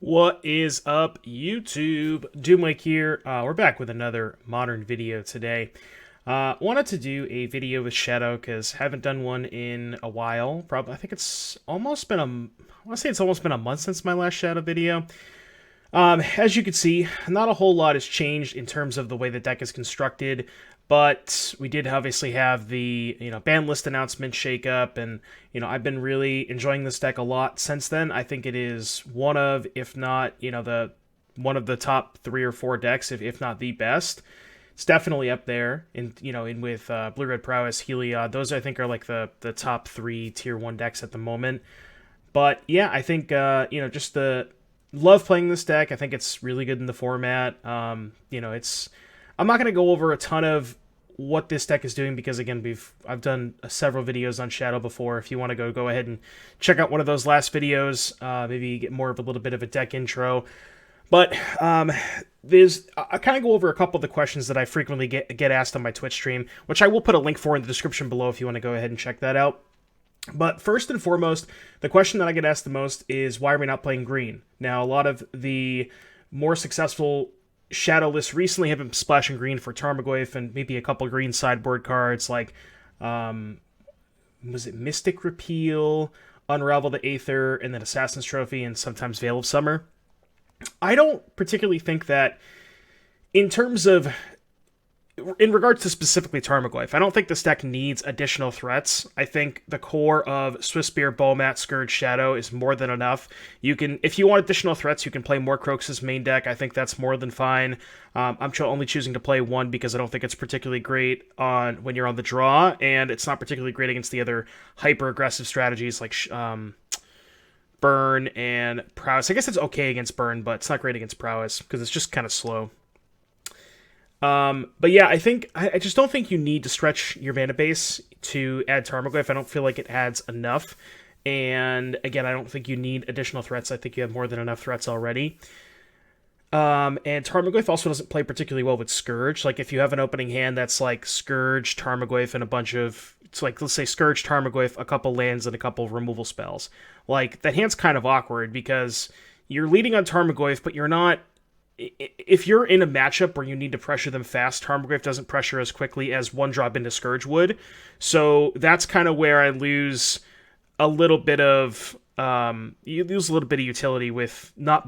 What is up, YouTube? Doomlake here. We're back with another modern video today. Wanted to do a video with Shadow because haven't done one in a while. Probably, I think it's almost been I want to say it's almost been a month since my last Shadow video. As you can see, not a whole lot has changed in terms of the way the deck is constructed, but we did obviously have the ban list announcement shakeup, and I've been really enjoying this deck a lot since then. I think it is one of, if not the one of the top 3 or 4 decks, if not the best. It's definitely up there in with Blue Red Prowess, Heliod. Those I think are like the top 3 tier 1 decks at the moment. But yeah, I think just the love playing this deck. I think it's really good in the format. It's I'm not going to go over a ton of what this deck is doing because again, I've done several videos on Shadow before. If you want to go ahead and check out one of those last videos, maybe get more of a little bit of a deck intro. But I kind of go over a couple of the questions that I frequently get asked on my Twitch stream, which I will put a link for in the description below if you want to go ahead and check that out. But first and foremost, the question that I get asked the most is, why are we not playing green? Now, a lot of the more successful Shadow lists recently have been splashing green for Tarmogoyf and maybe a couple green sideboard cards like, was it Mystic Repeal, Unravel the Aether, and then Assassin's Trophy, and sometimes Veil of Summer. I don't particularly think that, in regards to specifically Tarmogoyf, I don't think this deck needs additional threats. I think the core of Swiftspear, Bomat, Scourge, Shadow is more than enough. If you want additional threats, you can play more Crox's main deck. I think that's more than fine. I'm only choosing to play one because I don't think it's particularly great when you're on the draw, and it's not particularly great against the other hyper-aggressive strategies like Burn and Prowess. I guess it's okay against Burn, but it's not great against Prowess because it's just kind of slow. But yeah, I just don't think you need to stretch your mana base to add Tarmogoyf. I don't feel like it adds enough. And again, I don't think you need additional threats. I think you have more than enough threats already. And Tarmogoyf also doesn't play particularly well with Scourge. Like, if you have an opening hand that's like Scourge, Tarmogoyf, and a bunch of... It's like, let's say Scourge, Tarmogoyf, a couple lands, and a couple removal spells. Like, that hand's kind of awkward because you're leading on Tarmogoyf, but you're not... If you're in a matchup where you need to pressure them fast, Tarmogoyf doesn't pressure as quickly as one drop into Scourge would. So that's kind of where I lose a little bit of utility with not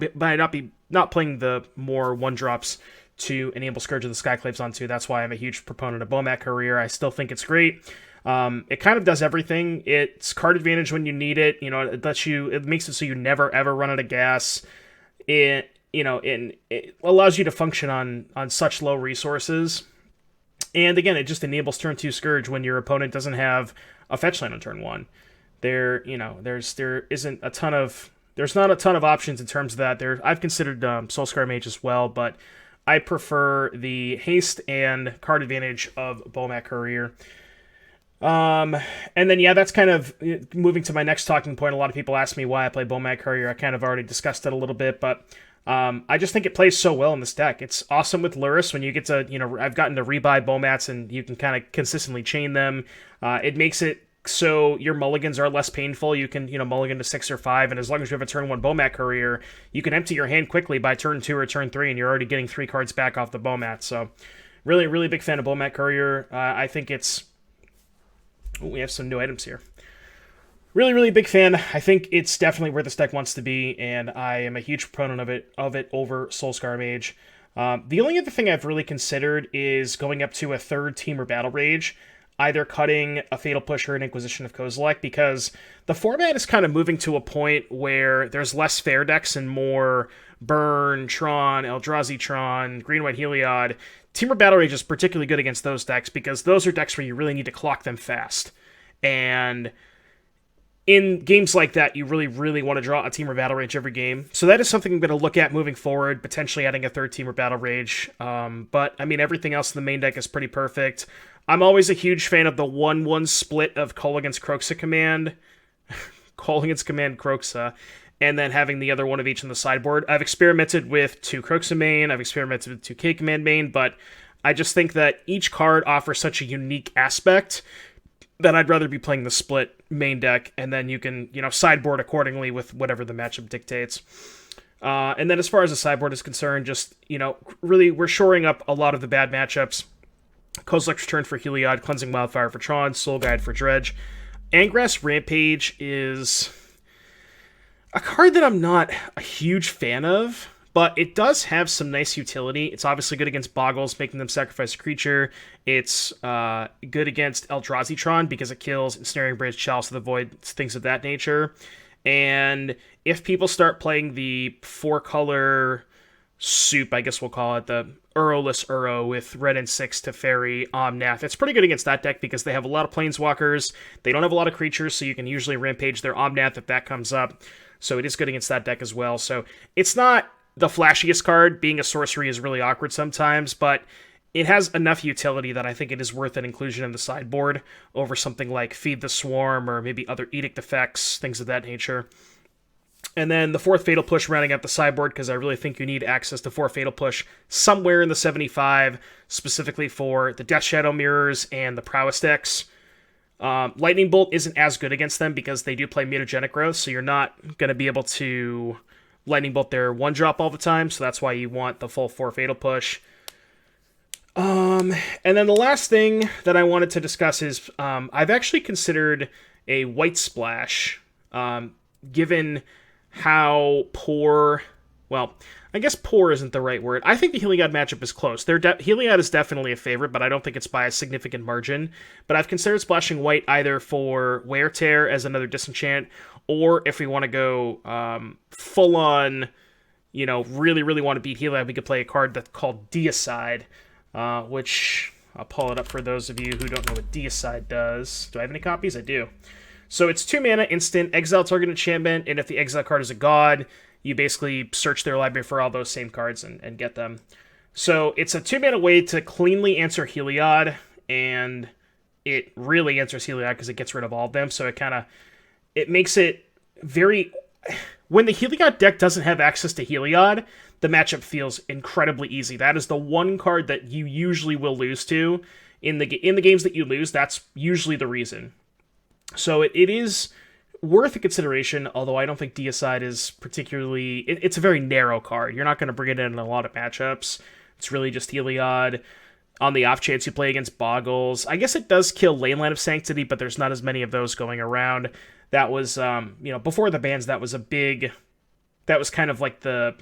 playing the more one drops to enable Scourge of the Skyclaves onto. That's why I'm a huge proponent of Bomat Career. I still think it's great. It kind of does everything. It's card advantage when you need it. It makes it so you never ever run out of gas. It allows you to function on such low resources. And again, it just enables turn 2 Scourge when your opponent doesn't have a fetch land on turn 1. There's not a ton of options in terms of that. I've considered Soulscar Mage as well, but I prefer the haste and card advantage of Bomat Courier. And then, yeah, that's kind of moving to my next talking point. A lot of people ask me why I play Bomat Courier. I kind of already discussed it a little bit, but I just think it plays so well in this deck. It's awesome with Lurrus when you get to, I've gotten to rebuy Bomats and you can kind of consistently chain them. It makes it so your mulligans are less painful. You can, mulligan to 6 or 5, and as long as you have a turn 1 Bomat Courier, you can empty your hand quickly by turn 2 or turn 3, and you're already getting 3 cards back off the Bomat. So, really, really big fan of Bomat Courier. I think it's... Ooh, we have some new items here. Really, really big fan. I think it's definitely where this deck wants to be, and I am a huge proponent of it over Soulscar Mage. The only other thing I've really considered is going up to a 3rd Temur Battle Rage, either cutting a Fatal Push or an Inquisition of Kozilek, because the format is kind of moving to a point where there's less fair decks and more Burn, Tron, Eldrazi Tron, Green-White Heliod. Temur Battle Rage is particularly good against those decks because those are decks where you really need to clock them fast. And in games like that, you really, really want to draw a Temur Battle Rage every game. So that is something I'm going to look at moving forward, potentially adding a 3rd Temur Battle Rage. But, I mean, everything else in the main deck is pretty perfect. I'm always a huge fan of the 1-1 split of Kolaghan's Kroxa Command. Kolaghan's Command Kroxa. And then having the other one of each in the sideboard. I've experimented with 2 Kroxa main. I've experimented with 2 K Command main. But I just think that each card offers such a unique aspect that I'd rather be playing the split main deck, and then you can, sideboard accordingly with whatever the matchup dictates. And then as far as the sideboard is concerned, just, really we're shoring up a lot of the bad matchups. Kozilek's Return for Heliod, Cleansing Wildfire for Tron, Soul Guide for Dredge. Angrass Rampage is a card that I'm not a huge fan of, but it does have some nice utility. It's obviously good against Boggles, making them sacrifice a creature. It's good against Eldrazi Tron because it kills Ensnaring Bridge, Chalice of the Void, things of that nature. And if people start playing the 4-color soup, I guess we'll call it, the Uroless Uro with red and 6 to Fairy Omnath, it's pretty good against that deck because they have a lot of Planeswalkers. They don't have a lot of creatures, so you can usually Rampage their Omnath if that comes up. So it is good against that deck as well. So it's not the flashiest card. Being a sorcery is really awkward sometimes, but it has enough utility that I think it is worth an inclusion in the sideboard over something like Feed the Swarm or maybe other Edict effects, things of that nature. And then the 4th Fatal Push rounding out the sideboard, because I really think you need access to 4 Fatal Push somewhere in the 75, specifically for the Death Shadow Mirrors and the Prowess decks. Lightning Bolt isn't as good against them because they do play Mutagenic Growth, so you're not going to be able to Lightning Bolt their 1-drop all the time, so that's why you want the full 4 Fatal Push. And then the last thing that I wanted to discuss is I've actually considered a White Splash, given how poor, well, I guess poor isn't the right word. I think the Heliod matchup is close. Heliod is definitely a favorite, but I don't think it's by a significant margin. But I've considered splashing white either for Wear Tear as another disenchant, or if we want to go full-on, really, really want to beat Heliod, we could play a card that's called Deicide, which I'll pull it up for those of you who don't know what Deicide does. Do I have any copies? I do. So it's 2 mana, instant, exile target enchantment, and if the exile card is a god, you basically search their library for all those same cards and get them. So it's a 2 mana way to cleanly answer Heliod, and it really answers Heliod because it gets rid of all of them, so it makes it very... When the Heliod deck doesn't have access to Heliod, the matchup feels incredibly easy. That is the one card that you usually will lose to. In the games that you lose, that's usually the reason. So it is worth a consideration, although I don't think Deicide is particularly... It's a very narrow card. You're not going to bring it in a lot of matchups. It's really just Heliod. On the off chance you play against Boggles. I guess it does kill Leyline of Sanctity, but there's not as many of those going around. That was, before the bans, that was a big... That was kind of like the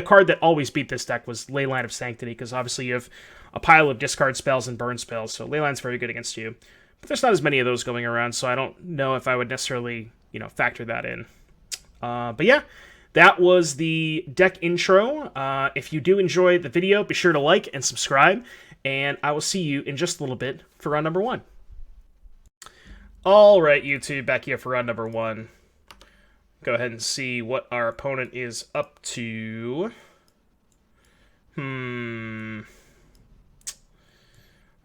card that always beat this deck was Leyline of Sanctity, because obviously you have a pile of discard spells and burn spells, so Leyline's very good against you. But there's not as many of those going around, so I don't know if I would necessarily, factor that in. But yeah, that was the deck intro. If you do enjoy the video, be sure to like and subscribe, and I will see you in just a little bit for round number 1. All right, YouTube, back here for round number 1. Go ahead and see what our opponent is up to. A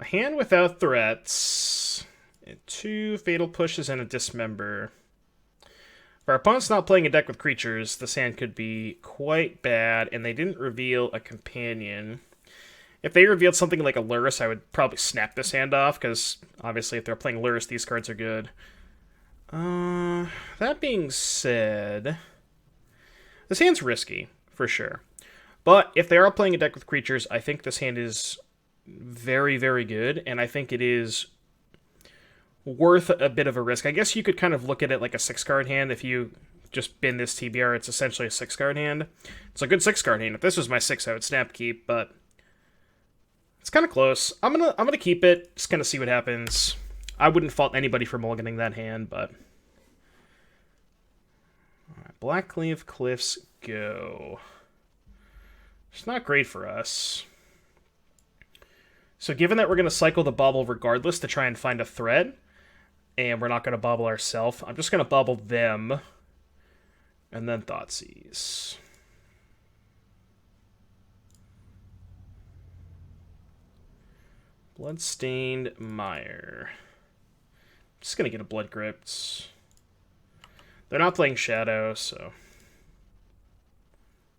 hand without threats. 2 Fatal Pushes and a Dismember. If our opponent's not playing a deck with creatures, this hand could be quite bad, and they didn't reveal a companion. If they revealed something like a Lurrus, I would probably snap this hand off, because obviously if they're playing Lurrus, these cards are good. That being said, this hand's risky, for sure. But if they are playing a deck with creatures, I think this hand is very, very good, and I think it is worth a bit of a risk. I guess you could kind of look at it like a 6-card hand. If you just bin this TBR, it's essentially a 6-card hand. It's a good 6-card hand. If this was my 6, I would snap keep, but it's kind of close. I'm gonna keep it, just kind of see what happens. I wouldn't fault anybody for mulliganing that hand, but... Alright, Blackcleave Cliffs go. It's not great for us. So given that we're going to cycle the bubble regardless to try and find a threat, and we're not going to bubble ourselves, I'm just going to bubble them, and then Thoughtseize. Bloodstained Mire. Just going to get a Blood Crypt. They're not playing Shadow, so...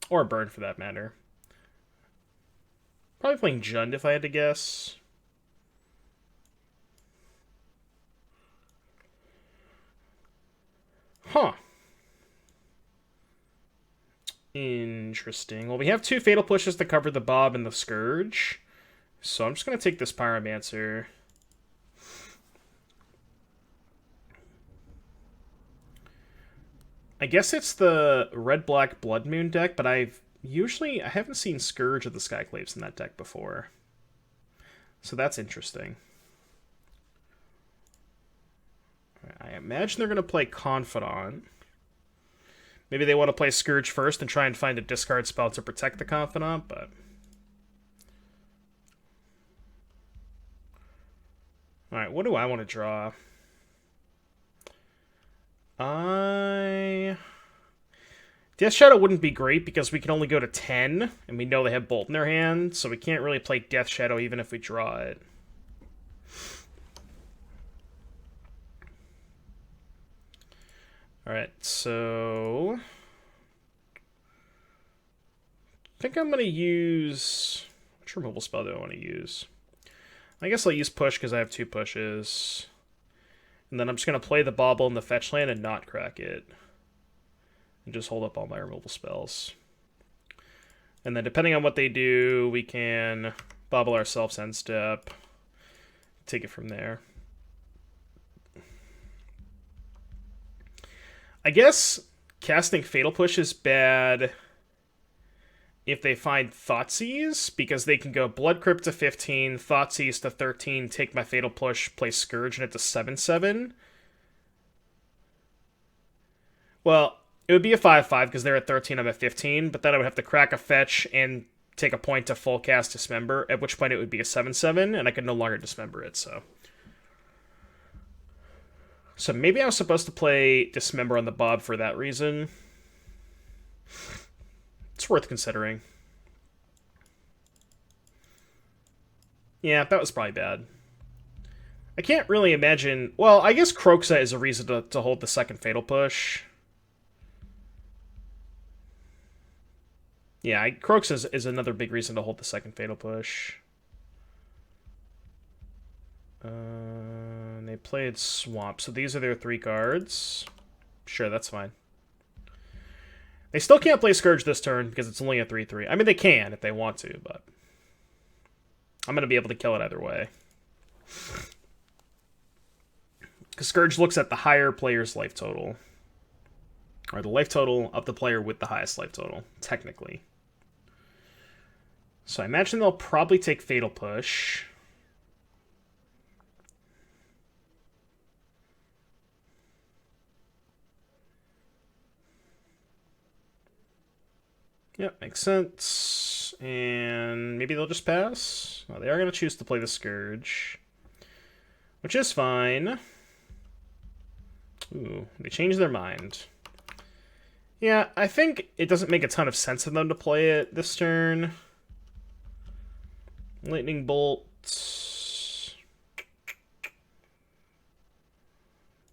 Or Burn, for that matter. Probably playing Jund, if I had to guess. Huh. Interesting. Well, we have 2 Fatal Pushes to cover the Bob and the Scourge. So I'm just going to take this Pyromancer. I guess it's the red-black Blood Moon deck, but I haven't seen Scourge of the Skyclaves in that deck before. So that's interesting. I imagine they're going to play Confidant. Maybe they want to play Scourge first and try and find a discard spell to protect the Confidant, but... Alright, what do I want to draw? Death Shadow wouldn't be great because we can only go to 10, and we know they have Bolt in their hand, so we can't really play Death Shadow even if we draw it. Alright, so... I think I'm going to use... Which removal spell do I want to use? I guess I'll use Push because I have 2 pushes. And then I'm just going to play the Bauble in the fetch land and not crack it. And just hold up all my removal spells. And then depending on what they do, we can Bauble ourselves end step. Take it from there. I guess casting Fatal Push is bad if they find Thoughtseize, because they can go Blood Crypt to 15, Thoughtseize to 13, take my Fatal Push, play Scourge, and it to 7/7. Well, it would be a 5/5 because they're at 13, I'm at 15, but then I would have to crack a fetch and take a point to full cast Dismember, at which point it would be a 7/7, and I could no longer Dismember it, so... So maybe I was supposed to play Dismember on the Bob for that reason. It's worth considering. Yeah, that was probably bad. I can't really imagine... Well, I guess Kroxa is a reason to hold the second Fatal Push. Yeah, Kroxa is another big reason to hold the second Fatal Push. They played Swamp, so these are their 3 cards. Sure, that's fine. They still can't play Scourge this turn because it's only a 3/3. I mean, they can if they want to, but I'm going to be able to kill it either way. Because Scourge looks at the higher player's life total. Or the life total of the player with the highest life total, technically. So I imagine they'll probably take Fatal Push. Yep, makes sense. And maybe they'll just pass? Oh, they are going to choose to play the Scourge. Which is fine. Ooh, they changed their mind. Yeah, I think it doesn't make a ton of sense of them to play it this turn. Lightning Bolt.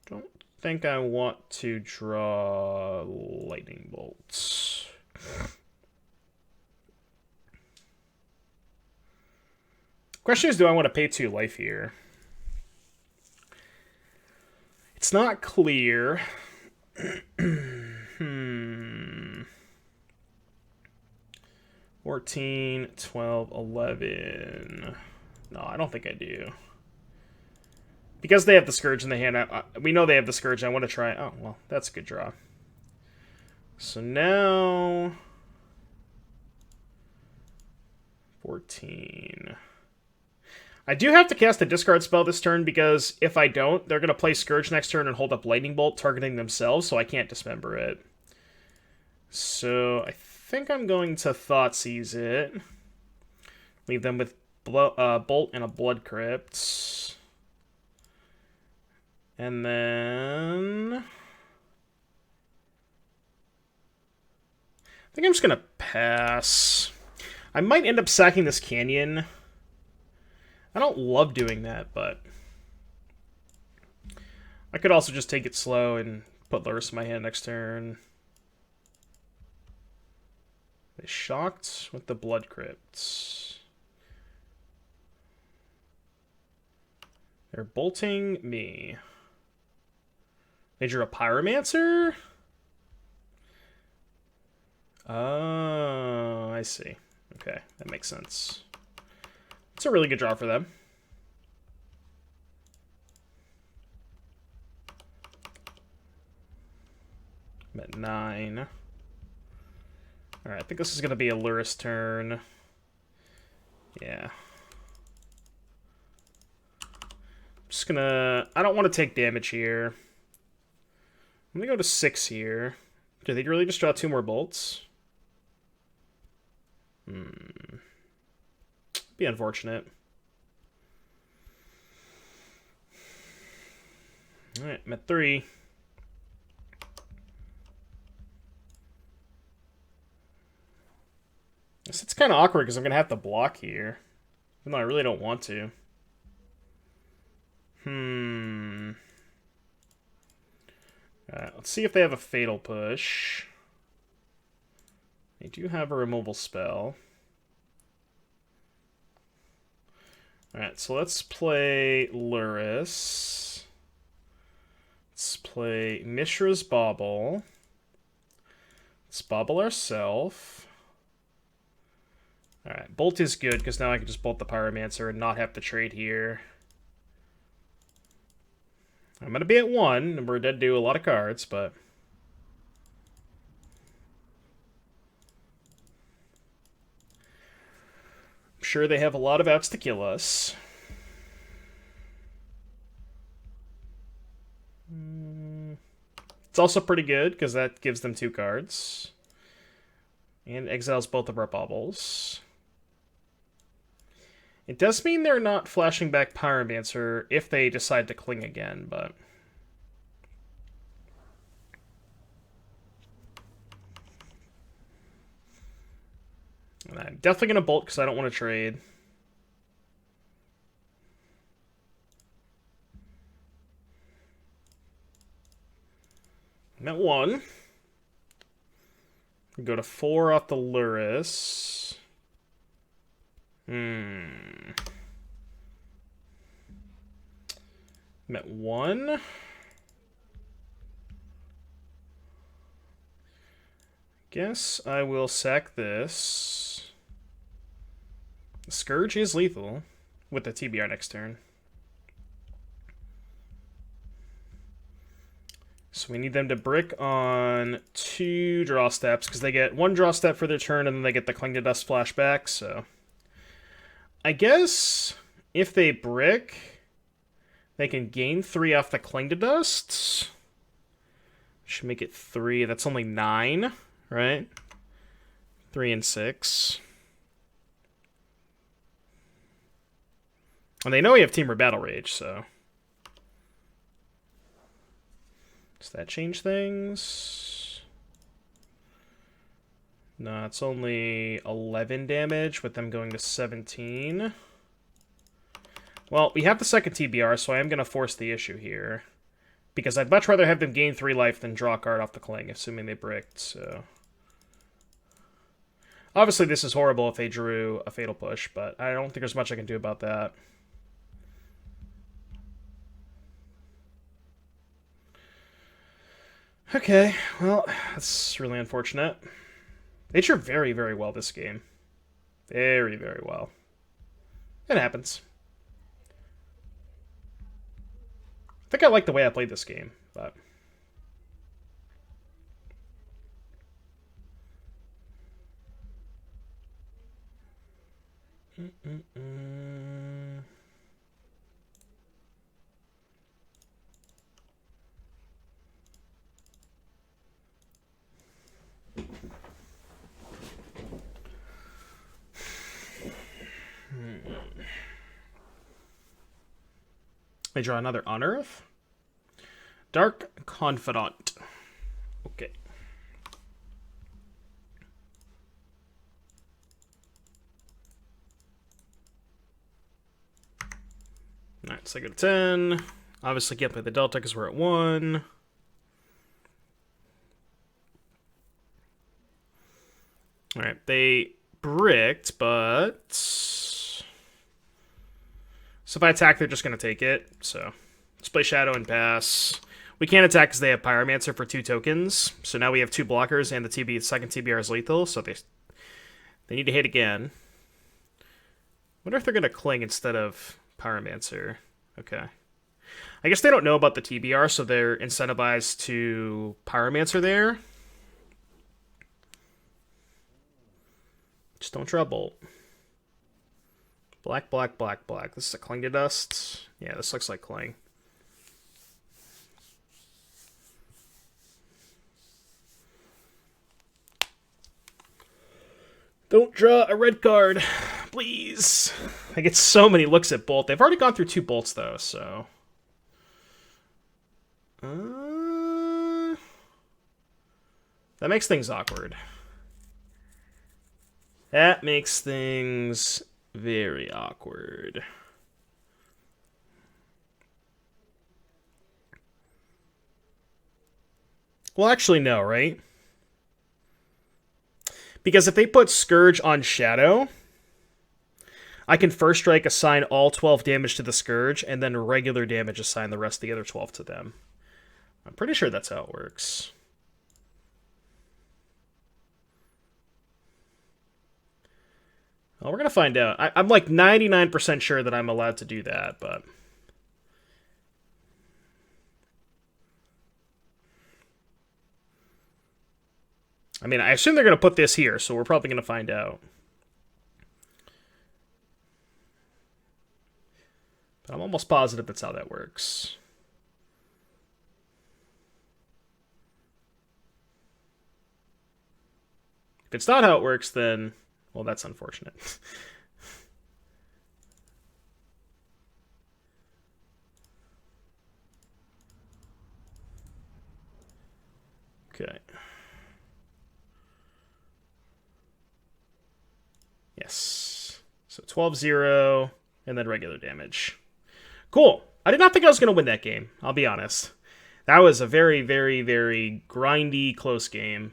Don't think I want to draw Lightning Bolt. Question is, do I want to pay 2 life here? It's not clear. 14, 12, 11. No, I don't think I do. Because they have the Scourge in the hand, we know they have the Scourge. I want to try... Oh, well, that's a good draw. So now... 14... I do have to cast a discard spell this turn because if I don't, they're going to play Scourge next turn and hold up Lightning Bolt, targeting themselves, so I can't Dismember it. So I think I'm going to Thoughtseize it. Leave them with Bolt and a Blood Crypt. And then... I think I'm just going to pass. I might end up sacking this Canyon. I don't love doing that, but I could also just take it slow and put Lurrus in my hand next turn. They shocked with the Blood Crypt. They're bolting me. They drew a Pyromancer? Oh, I see. Okay, that makes sense. It's a really good draw for them. I'm at 9. Alright, I think this is going to be a Luris turn. Yeah. Just gonna... I don't want to take damage here. I'm gonna go to 6 here. Do they really just draw 2 more bolts? Be unfortunate. Alright, I'm at 3. It's kind of awkward because I'm going to have to block here. Even though I really don't want to. Alright, let's see if they have a Fatal Push. They do have a removal spell. Alright, so let's play Luris. Let's play Mishra's Bauble. Let's bobble ourselves. Alright, Bolt is good, because now I can just Bolt the Pyromancer and not have to trade here. I'm going to be at 1, and we're dead to a lot of cards, but... I'm sure they have a lot of outs to kill us. It's also pretty good, because that gives them 2 cards. And exiles both of our baubles. It does mean they're not flashing back Pyromancer if they decide to cling again, but... And I'm definitely going to bolt because I don't want to trade. I'm at 1. Go to 4 off the Luris. I'm at 1. Guess I will sack this. The Scourge is lethal with the TBR next turn. So we need them to brick on 2 draw steps, because they get 1 draw step for their turn, and then they get the Cling to Dust flashback, so... I guess if they brick, they can gain 3 off the Cling to Dust. Should make it 3. That's only 9, right? 3 and 6. And they know we have Temur Battle Rage, so... Does that change things? No, it's only 11 damage with them going to 17. Well, we have the second TBR, so I am going to force the issue here. Because I'd much rather have them gain 3 life than draw a card off the Cling, assuming they bricked, so... Obviously, this is horrible if they drew a Fatal Push, but I don't think there's much I can do about that. Okay, well, that's really unfortunate. They drew very, very well this game. Very, very well. It happens. I think I like the way I played this game, but... I draw another Unearth. Dark Confidant. Okay. Alright, so I go to 10. Obviously can't play the Delta because we're at 1. Alright, they bricked, but... So if I attack, they're just going to take it. So let's play Shadow and pass. We can't attack because they have Pyromancer for 2 tokens. So now we have 2 blockers, and the second TBR is lethal, so they need to hit again. Wonder if they're going to Cling instead of Pyromancer. Okay. I guess they don't know about the TBR, so they're incentivized to Pyromancer there. Just don't draw Bolt. Black, black, black, black. This is a Cling to Dust. Yeah, this looks like Cling. Don't draw a red card, please. I get so many looks at Bolt. They've already gone through 2 Bolts, though, so... that makes things awkward. That makes things very awkward. Well, actually, no, right? Because if they put Scourge on Shadow, I can first strike, assign all 12 damage to the Scourge, and then regular damage assign the rest of the other 12 to them. I'm pretty sure that's how it works. Well, we're going to find out. I'm like 99% sure that I'm allowed to do that, but... I mean, I assume they're going to put this here, so we're probably going to find out. But I'm almost positive that's how that works. If it's not how it works, then... well, that's unfortunate. Okay. Yes. So 12-0, and then regular damage. Cool. I did not think I was going to win that game, I'll be honest. That was a very, very, very grindy, close game.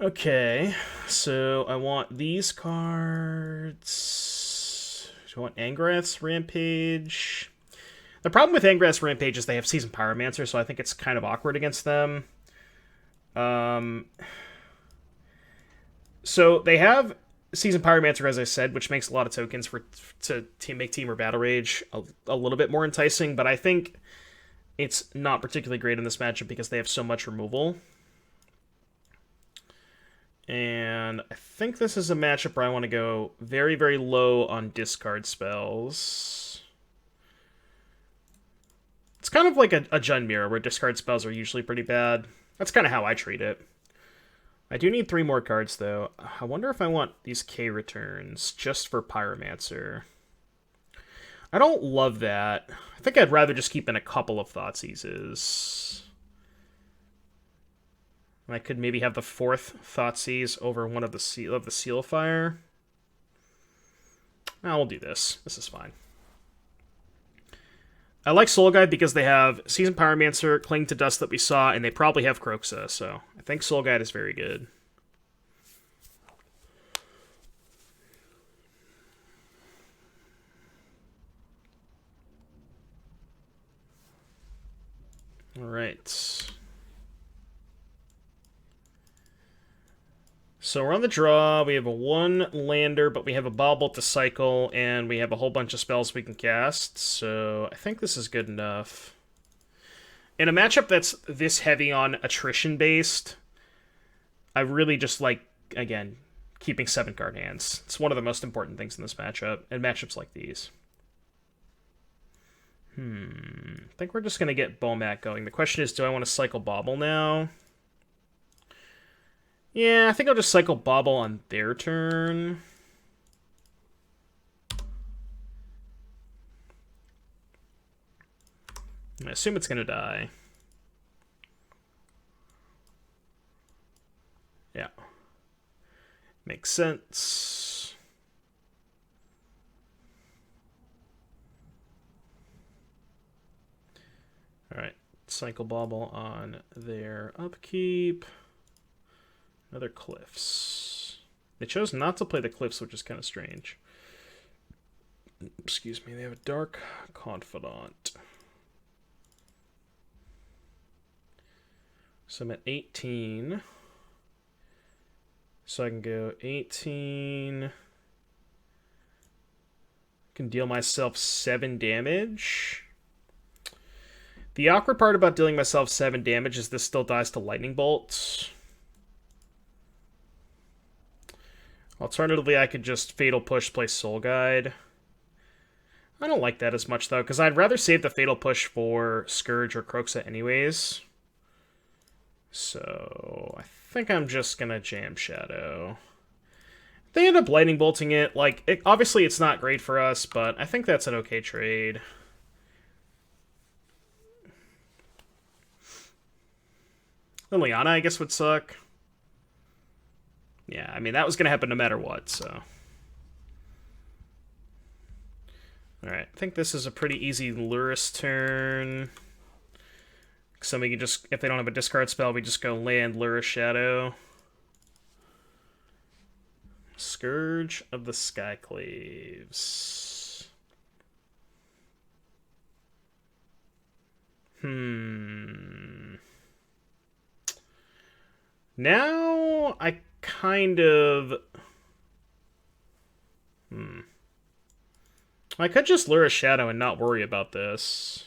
Okay, so I want these cards. Do I want Angrath's Rampage? The problem with Angrath's Rampage is they have Seasoned Pyromancer, so I think it's kind of awkward against them. So they have Seasoned Pyromancer, as I said, which makes a lot of tokens to make Temur Battle Rage a little bit more enticing, but I think it's not particularly great in this matchup because they have so much removal. And I think this is a matchup where I want to go very, very low on discard spells. It's kind of like a Jund Mirror, where discard spells are usually pretty bad. That's kind of how I treat it. I do need 3 more cards, though. I wonder if I want these K returns just for Pyromancer. I don't love that. I think I'd rather just keep in a couple of Thoughtseizes. I could maybe have the 4th Thoughtseize over one of the Seal of Fire. We'll do this. This is fine. I like Soul Guide because they have Seasoned Pyromancer, Cling to Dust that we saw, and they probably have Kroxa, so I think Soul Guide is very good. Alright. So we're on the draw, we have a 1 lander, but we have a Bauble to cycle, and we have a whole bunch of spells we can cast, so I think this is good enough. In a matchup that's this heavy on attrition-based, I really just like, again, keeping 7-card hands. It's one of the most important things in this matchup, and matchups like these. I think we're just going to get Bomat going. The question is, do I want to cycle Bauble now? Yeah, I think I'll just cycle Bauble on their turn. I assume it's going to die. Yeah. Makes sense. Alright, cycle Bauble on their upkeep. Another Cliffs. They chose not to play the Cliffs, which is kind of strange. Excuse me, they have a Dark Confidant. So I'm at 18. So I can go 18. Can deal myself 7 damage. The awkward part about dealing myself 7 damage is this still dies to lightning bolts. Alternatively, I could just Fatal Push, play Soul Guide. I don't like that as much, though, because I'd rather save the Fatal Push for Scourge or Kroxa anyways. So, I think I'm just going to Jam Shadow. They end up lightning bolting it. Like, obviously it's not great for us, but I think that's an okay trade. Liliana, I guess, would suck. Yeah, I mean, that was going to happen no matter what, so. Alright, I think this is a pretty easy Luris turn. So we can just, if they don't have a discard spell, we just go land Luris Shadow. Scourge of the Skyclaves. Now, I kind of... I could just lure a Shadow and not worry about this.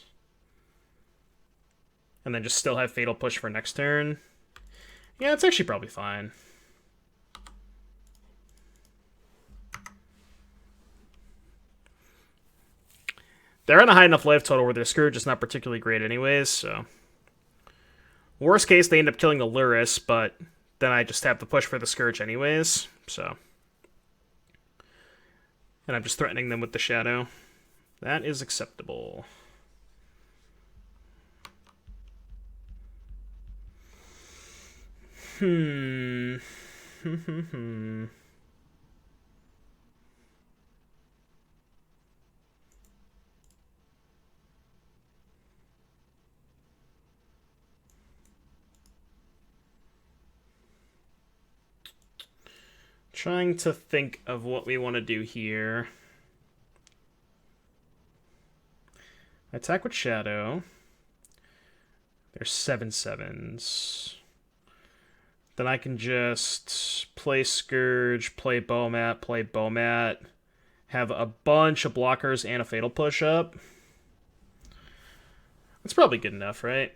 And then just still have Fatal Push for next turn. Yeah, it's actually probably fine. They're on a high enough life total where their Scourge is not particularly great anyways, so... Worst case, they end up killing the Luris, but then I just have to push for the Scourge anyways, so... And I'm just threatening them with the Shadow. That is acceptable. Trying to think of what we want to do here. Attack with Shadow. There's 7/7s. Then I can just play Scourge, play Bowmat, have a bunch of blockers and a Fatal Push up. That's probably good enough, right?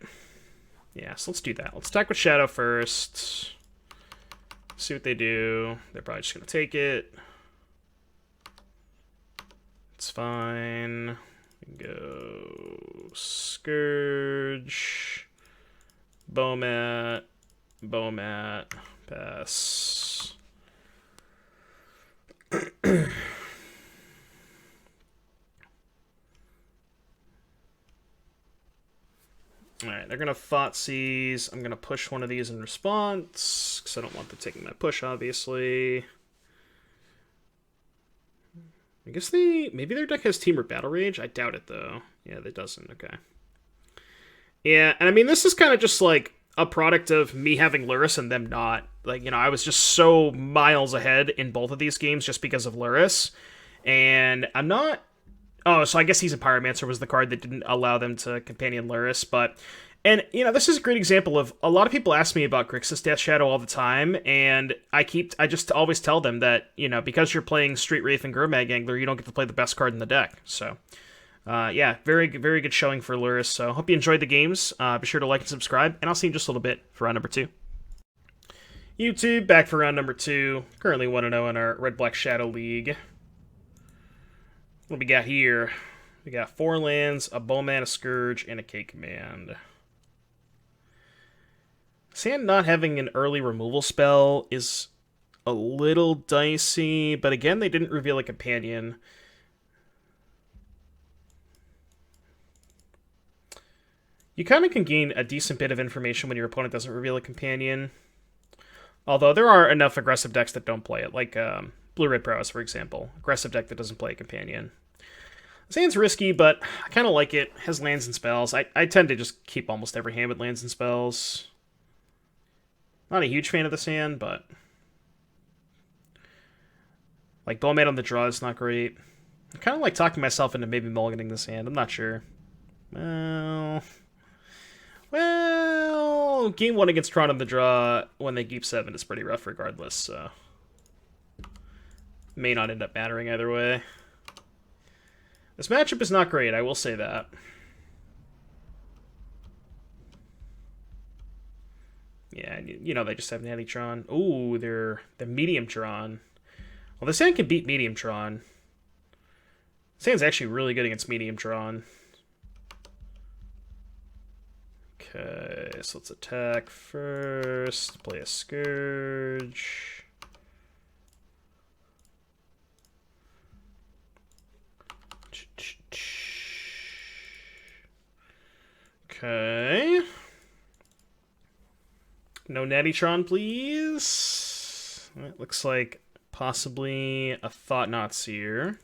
Yeah, so let's do that. Let's attack with Shadow first. See what they do. They're probably just going to take it. It's fine. Go Scourge, Bowmat, pass. Alright, they're going to Thoughtseize. I'm going to push one of these in response, because I don't want them taking my push, obviously. I guess maybe their deck has Team or Battle Rage? I doubt it, though. Yeah, that doesn't. Okay. Yeah, and I mean, this is kind of just, like, a product of me having Luris and them not. Like, you know, I was just so miles ahead in both of these games just because of Luris. And I'm not... Oh, so I guess He's a Pyromancer was the card that didn't allow them to Companion Luris, but... And, you know, this is a great example of... A lot of people ask me about Grixis Death Shadow all the time, and I just always tell them that, you know, because you're playing Street Wraith and Gurmag Angler, you don't get to play the best card in the deck, so... yeah, very good showing for Luris, so hope you enjoyed the games. Be sure to like and subscribe, and I'll see you in just a little bit for round number 2. YouTube, back for round number 2. Currently 1-0 in our Red-Black Shadow League. What we got here? We got 4 lands, a Bowman, a Scourge, and a K-Command. Sand not having an early removal spell is a little dicey, but again, they didn't reveal a companion. You kind of can gain a decent bit of information when your opponent doesn't reveal a companion. Although there are enough aggressive decks that don't play it, like Blue-Red Prowess, for example. Aggressive deck that doesn't play a companion. Sand's risky, but I kind of like it. It has lands and spells. I tend to just keep almost every hand with lands and spells. Not a huge fan of the Sand, but... Like, Bowman on the draw is not great. I kind of like talking myself into maybe mulliganing the Sand. I'm not sure. Well, Well, game 1 against Tron on the draw when they keep 7 is pretty rough regardless, so... May not end up mattering either way. This matchup is not great, I will say that. Yeah, you know they just have Natty Tron. Ooh, they're the Medium Tron. Well, this hand can beat Medium Tron. This hand's actually really good against Medium Tron. Okay, so let's attack first. Play a Scourge. Okay. No Nattytron, please. It looks like possibly a Thought-Knot Seer.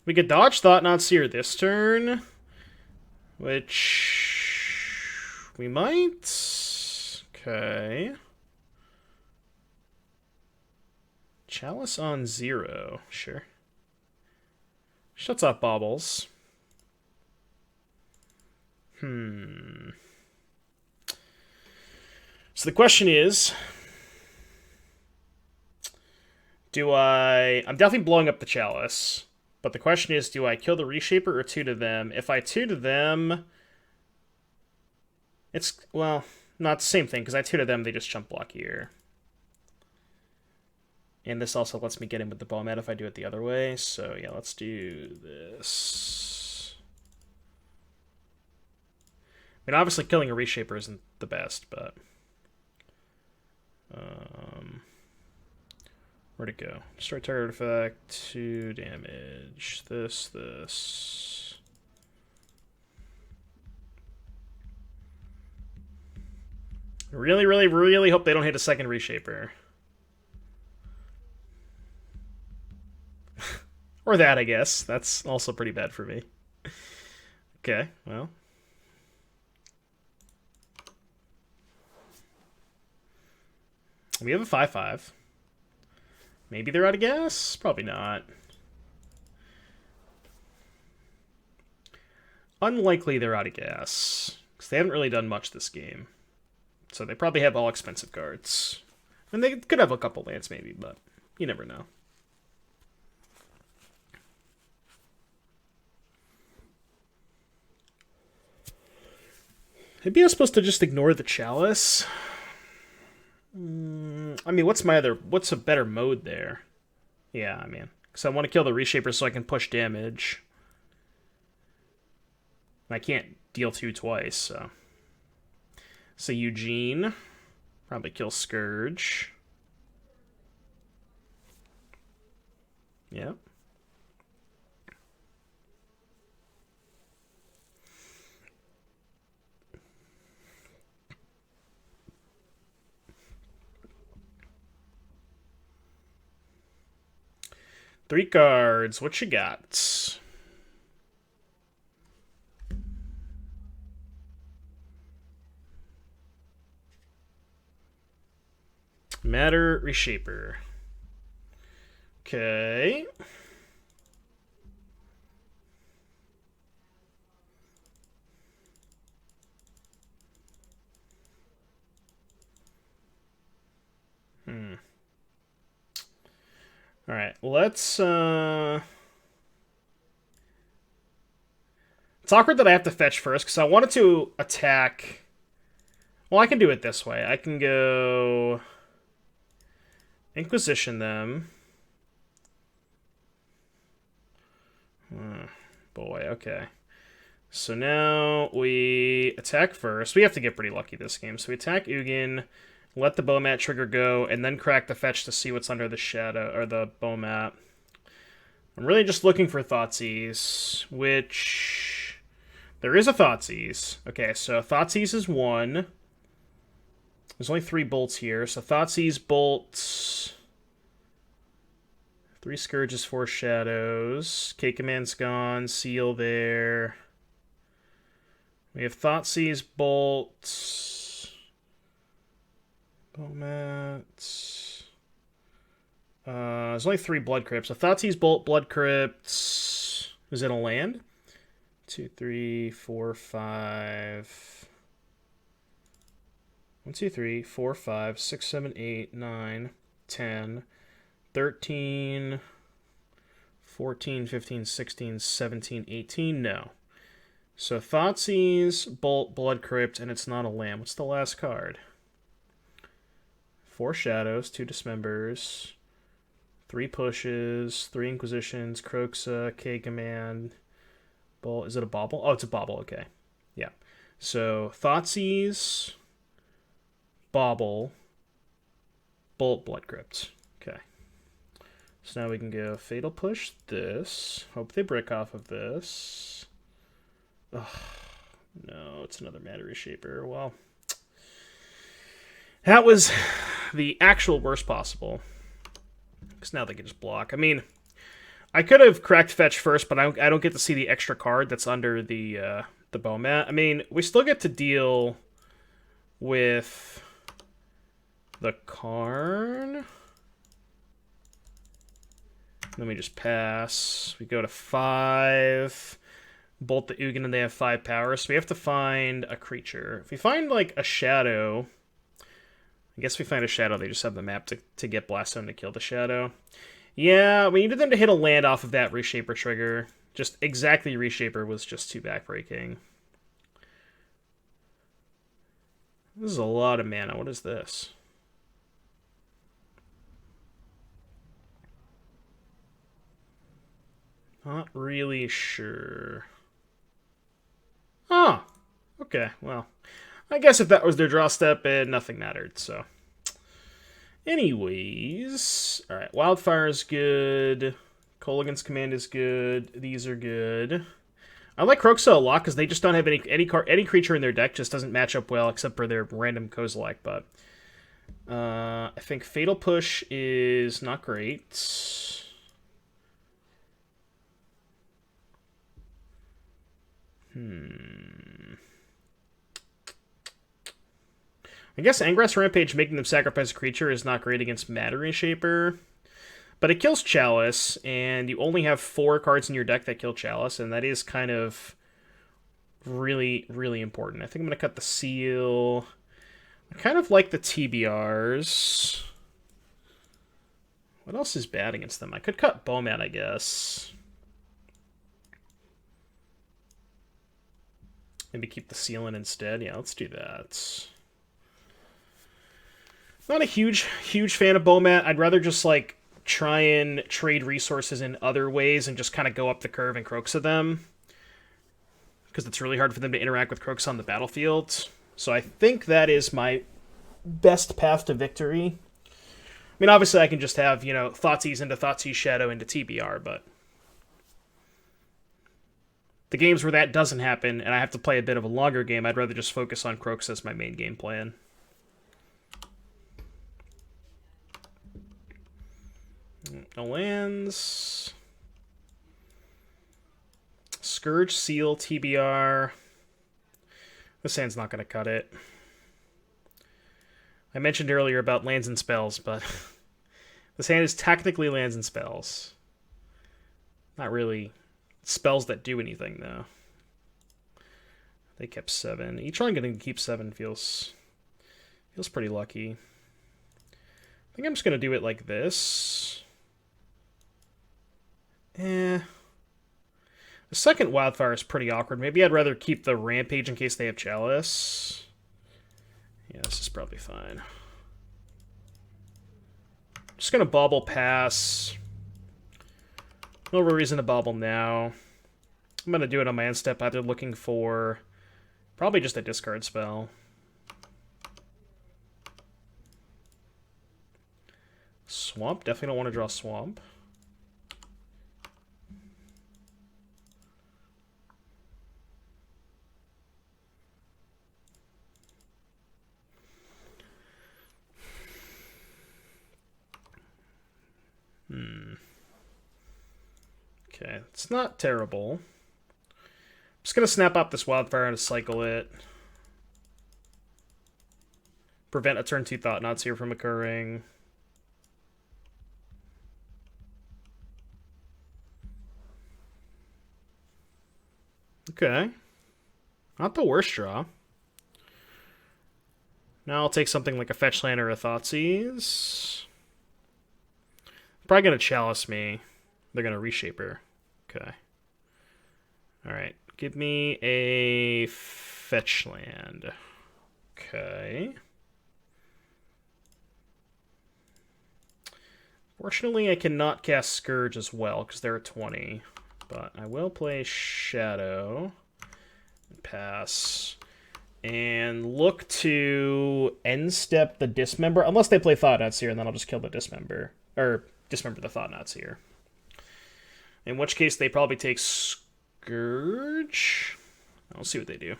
We could dodge Thought-Knot Seer this turn, which we might. Okay. Chalice on 0. Sure. Shuts off Baubles. So the question is, I'm definitely blowing up the Chalice, but the question is, do I kill the Reshaper or 2 to them? If I 2 to them, it's, well, not the same thing, because I 2 to them, they just jump block here. And this also lets me get in with the Bomat if I do it the other way, so yeah, let's do this. I mean, obviously killing a Reshaper isn't the best, but... where'd it go? Destroy target artifact, 2 damage. This. Really, really, really hope they don't hit a second Reshaper. Or that, I guess. That's also pretty bad for me. Okay, well... We have a 5/5. Maybe they're out of gas? Probably not. Unlikely they're out of gas, because they haven't really done much this game. So they probably have all expensive cards. And they could have a couple lands maybe, but you never know. Maybe I was supposed to just ignore the Chalice. I mean, what's a better mode there? Yeah, I mean, because I want to kill the Reshaper so I can push damage. I can't deal 2 twice, so. So Eugene, probably kill Scourge. Yep. Three cards. What you got? Matter Reshaper. Okay. All right, let's, it's awkward that I have to fetch first, because I wanted to attack... Well, I can do it this way. I can go... Inquisition them. Boy, okay. So now we attack first. We have to get pretty lucky this game. So we attack Ugin, let the Bomat trigger go, and then crack the fetch to see what's under the shadow, or the Bomat. I'm really just looking for Thoughtseize, which... There is a Thoughtseize. Okay, so Thoughtseize is 1. There's only 3 bolts here, so Thoughtseize bolts... 3 Scourges, 4 Shadows. K-Command's gone, Seal there. We have Thoughtseize bolts... Bomat. There's only 3 Blood Crypts. So Thoughtseize Bolt, Blood Crypts. Is it a land? 2, 3, 4, 5. 1, 2, 3, 4, 5, 6, 7, 8, 9, 10, 13, 14, 15, 16, 17, 18. No. So Thoughtseize, Bolt, Blood Crypt, and it's not a land. What's the last card? 4 Shadows, 2 Dismembers, 3 Pushes, 3 Inquisitions, Kroxa, K-Command, Bolt. Is it a Bauble? Oh, it's a Bauble, okay. Yeah. So Thoughtseize, Bauble, Bolt, Blood Crypt. Okay. So now we can go Fatal Push this. Hope they brick off of this. Ugh. No, it's another Matter Reshaper. Well, that was the actual worst possible. Because now they can just block. I mean, I could have cracked Fetch first, but I don't get to see the extra card that's under the Bomat. I mean, we still get to deal with the Karn. Then we just pass. We go to 5. Bolt the Ugin, and they have 5 power. So we have to find a creature. If we find, like, a Shadow... I guess if we find a Shadow, they just have the map to get Blaststone to kill the Shadow. Yeah, we needed them to hit a land off of that Reshaper trigger. Just exactly Reshaper was just too backbreaking. This is a lot of mana. What is this? Not really sure. Oh, okay, well. I guess if that was their draw step, nothing mattered, so. Anyways, alright, Wildfire is good. Kolaghan's Command is good. These are good. I like Kroxa a lot because they just don't have any creature in their deck just doesn't match up well except for their random Kozilek, but I think Fatal Push is not great. I guess Angrass Rampage making them sacrifice a creature is not great against Matter Reshaper. But it kills Chalice, and you only have 4 cards in your deck that kill Chalice, and that is kind of really, really important. I think I'm going to cut the Seal. I kind of like the TBRs. What else is bad against them? I could cut Bomat, I guess. Maybe keep the Seal in instead. Yeah, let's do that. Not a huge fan of Bomat. I'd rather just, like, try and trade resources in other ways and just kind of go up the curve and Kroxa them. Because it's really hard for them to interact with Kroxa on the battlefield. So I think that is my best path to victory. I mean, obviously I can just have, you know, Thoughtseize into Thoughtseize Shadow into TBR, but the games where that doesn't happen and I have to play a bit of a longer game, I'd rather just focus on Kroxa as my main game plan. No lands. Scourge, Seal, TBR. This hand's not going to cut it. I mentioned earlier about lands and spells, but this hand is technically lands and spells. Not really spells that do anything, though. They kept 7. Each one getting to keep 7 feels pretty lucky. I think I'm just going to do it like this. The second Wildfire is pretty awkward. Maybe I'd rather keep the Rampage in case they have Chalice. Yeah, this is probably fine. Just gonna Bauble pass. No real reason to Bauble now. I'm gonna do it on my end step, either looking for probably just a discard spell. Swamp, definitely don't want to draw Swamp. Okay, it's not terrible. I'm just going to snap up this Wildfire and cycle it. Prevent a turn 2 Thought-Knots here from occurring. Okay. Not the worst draw. Now I'll take something like a Fetch Land or a Thoughtseize. Probably going to Chalice me. They're going to Reshaper. Okay. Alright. Give me a Fetch Land. Okay. Fortunately, I cannot cast Scourge as well, because they're at 20. But I will play Shadow. Pass. And look to end step the Dismember. Unless they play Thought-Knots here, and then I'll just kill the Dismember. Or Dismember the Thought-Knots here. In which case, they probably take Scourge. I'll see what they do.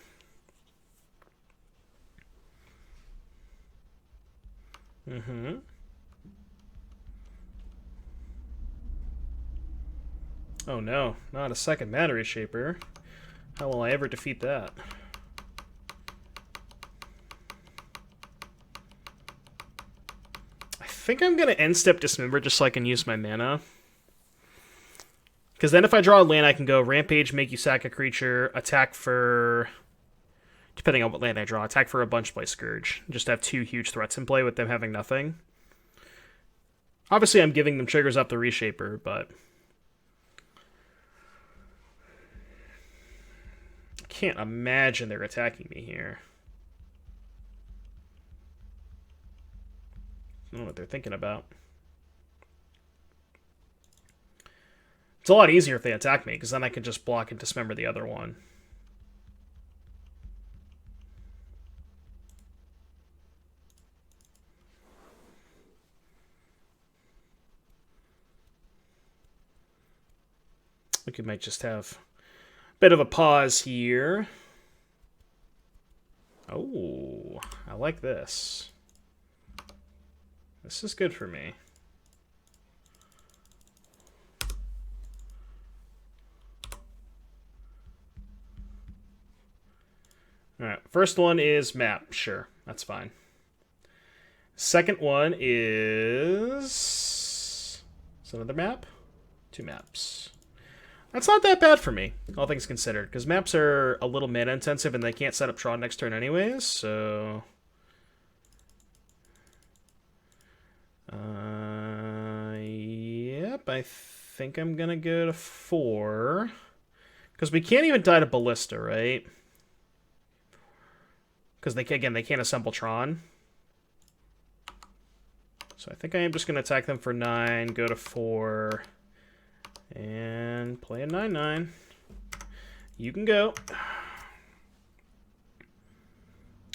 Mm-hmm. Oh no, not a second Mana Reshaper. How will I ever defeat that? I think I'm going to end step Dismember just so I can use my mana. Because then if I draw a land, I can go Rampage, make you sack a creature, attack for... Depending on what land I draw, attack for a bunch, play Scourge. Just have two huge threats in play with them having nothing. Obviously, I'm giving them triggers up the Reshaper, but... I can't imagine they're attacking me here. I don't know what they're thinking about. It's a lot easier if they attack me, because then I can just block and dismember the other one. I think we might just have a bit of a pause here. Oh, I like this. This is good for me. Alright, first one is map. Sure, that's fine. Second one is another map? 2 maps. That's not that bad for me, all things considered, because maps are a little mana intensive and they can't set up Tron next turn anyways, so... Yep, I think I'm gonna go to 4. Because we can't even die to Ballista, right? Because they can't assemble Tron. So I think I am just going to attack them for 9, go to 4, and play a 9/9. You can go.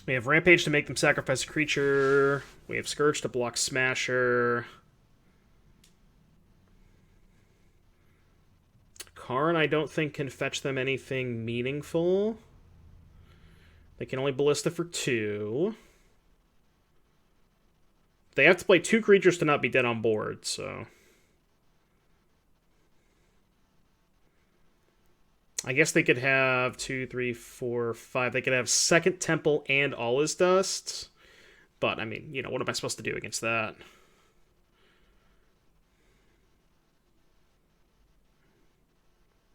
We have Rampage to make them sacrifice a creature. We have Scourge to block Smasher. Karn, I don't think, can fetch them anything meaningful. They can only Ballista for 2. They have to play 2 creatures to not be dead on board, so... I guess they could have 2, 3, 4, 5. They could have Second Temple and All Is Dust. But, I mean, you know, what am I supposed to do against that?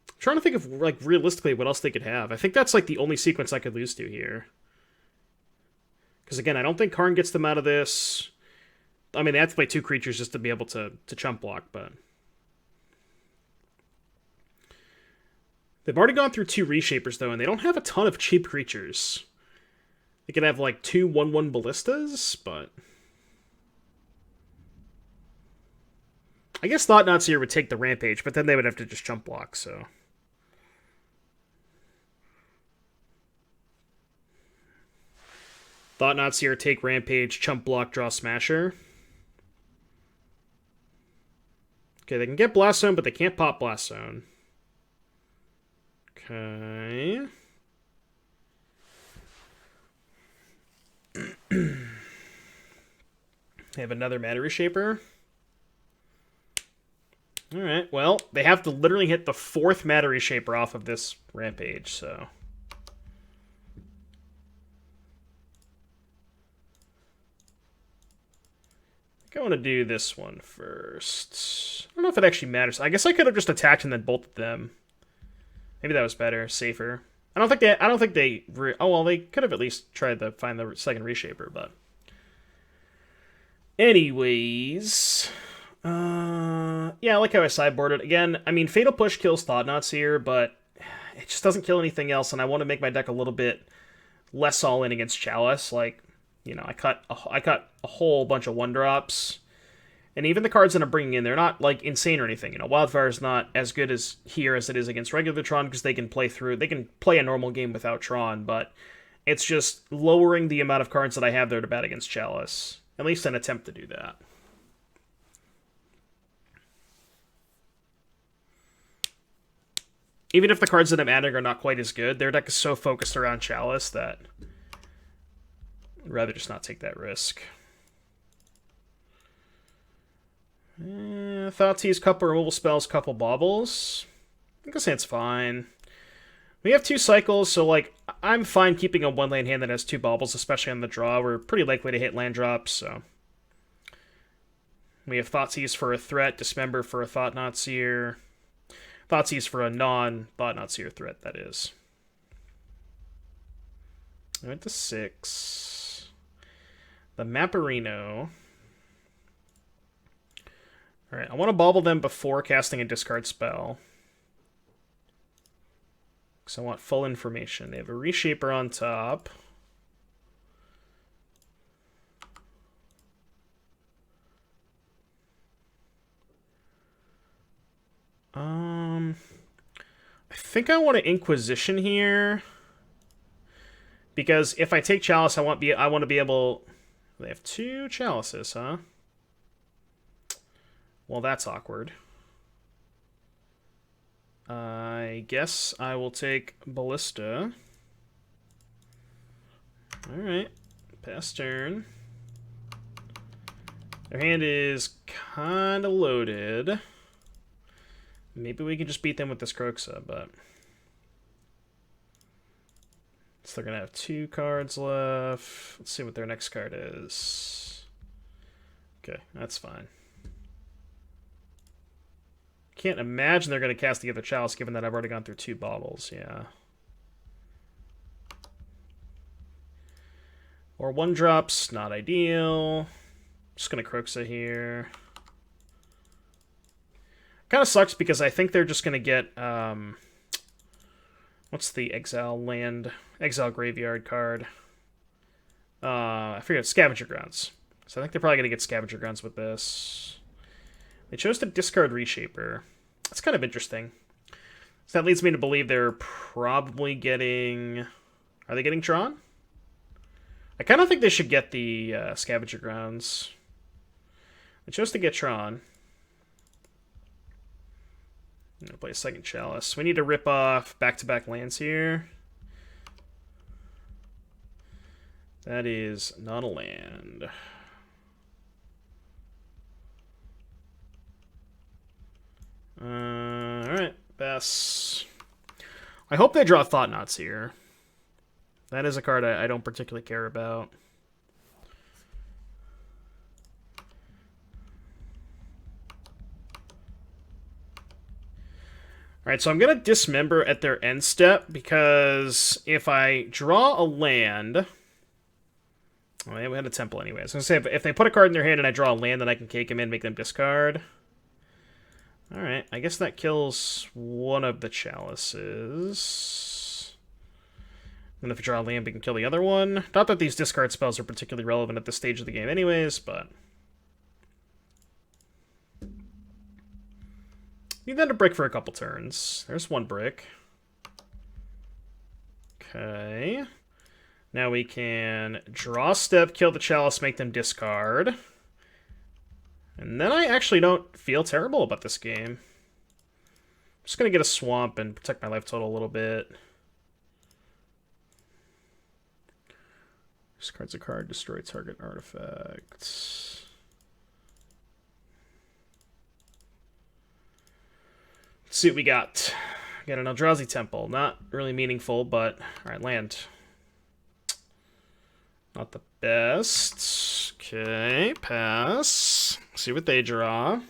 I'm trying to think of, like, realistically what else they could have. I think that's, like, the only sequence I could lose to here. Because, again, I don't think Karn gets them out of this. I mean, they have to play 2 creatures just to be able to chump block, but... They've already gone through 2 Reshapers, though, and they don't have a ton of cheap creatures. They could have, like, 2 1/1 Ballistas, but... I guess Thought-Knots here would take the Rampage, but then they would have to just chump block, so... Thought-Knots here take Rampage, chump block, draw Smasher. Okay, they can get Blast Zone, but they can't pop Blast Zone. Okay. They have another Mana Reshaper. Alright, well, they have to literally hit the 4th Mana Reshaper off of this Rampage, so... I think I want to do this one first. I don't know if it actually matters. I guess I could have just attacked and then bolted them. Maybe that was better, safer. I don't think they. Oh well, they could have at least tried to find the second Reshaper, but Anyways, yeah, I like how I sideboarded. Again, I mean, Fatal Push kills Thought-Knots here, but it just doesn't kill anything else, and I want to make my deck a little bit less all-in against Chalice. Like, you know, I cut a whole bunch of 1-drops, and even the cards that I'm bringing in, they're not, like, insane or anything. You know, Wildfire's not as good as here as it is against regular Tron, because they can play a normal game without Tron, but it's just lowering the amount of cards that I have there to bat against Chalice. At least an attempt to do that. Even if the cards that I'm adding are not quite as good, their deck is so focused around Chalice that I'd rather just not take that risk. Thoughtseize, couple removal spells, couple baubles. I guess that's fine. We have 2 cycles, so like I'm fine keeping a 1-land hand that has 2 baubles, especially on the draw. We're pretty likely to hit land drops, so. We have Thoughtseize for a threat, Dismember for a Thought-Knot Seer. Thoughtseize for a non-Thought-Knot Seer threat, that is. I went to 6. The Mapperino. Alright, I want to bauble them before casting a discard spell. Because I want full information. They have a Reshaper on top. I think I want to Inquisition here. Because if I take Chalice, I want to be able... They have 2 Chalices, huh? Well, that's awkward. I guess I will take Ballista. Alright. Pass turn. Their hand is kind of loaded. Maybe we can just beat them with this Kroxa, but... So they're going to have 2 cards left. Let's see what their next card is. Okay, that's fine. Can't imagine they're going to cast the other Chalice, given that I've already gone through 2 bottles, yeah. Or 1-drops, not ideal. Just going to Kroxa here. Kind of sucks because I think they're just going to get... what's the Exile Graveyard card? I forget, Scavenger Grounds. So I think they're probably going to get Scavenger Grounds with this. They chose to discard Reshaper. That's kind of interesting. So that leads me to believe they're probably getting... Are they getting Tron? I kind of think they should get the Scavenger Grounds. They chose to get Tron. I'm going to play a second Chalice. We need to rip off back-to-back lands here. That is not a land. Alright, Bess. I hope they draw Thought-Knots here. That is a card I don't particularly care about. Alright, so I'm going to Dismember at their end step, because if I draw a land... Well, we had a Temple anyway. I was going to say, if they put a card in their hand and I draw a land, then I can cake them in, make them discard. Alright, I guess that kills one of the Chalices. And if I draw a land, we can kill the other one. Not that these discard spells are particularly relevant at this stage of the game anyways, but... Need them to brick for a couple turns. There's 1 brick. Okay. Now we can draw step, kill the Chalice, make them discard. And then I actually don't feel terrible about this game. I'm just going to get a Swamp and protect my life total a little bit. Discards a card, destroy target artifact. Let's see what we got. We got an Eldrazi Temple. Not really meaningful, but... Alright, land. Not the best. Okay, pass. See what they draw.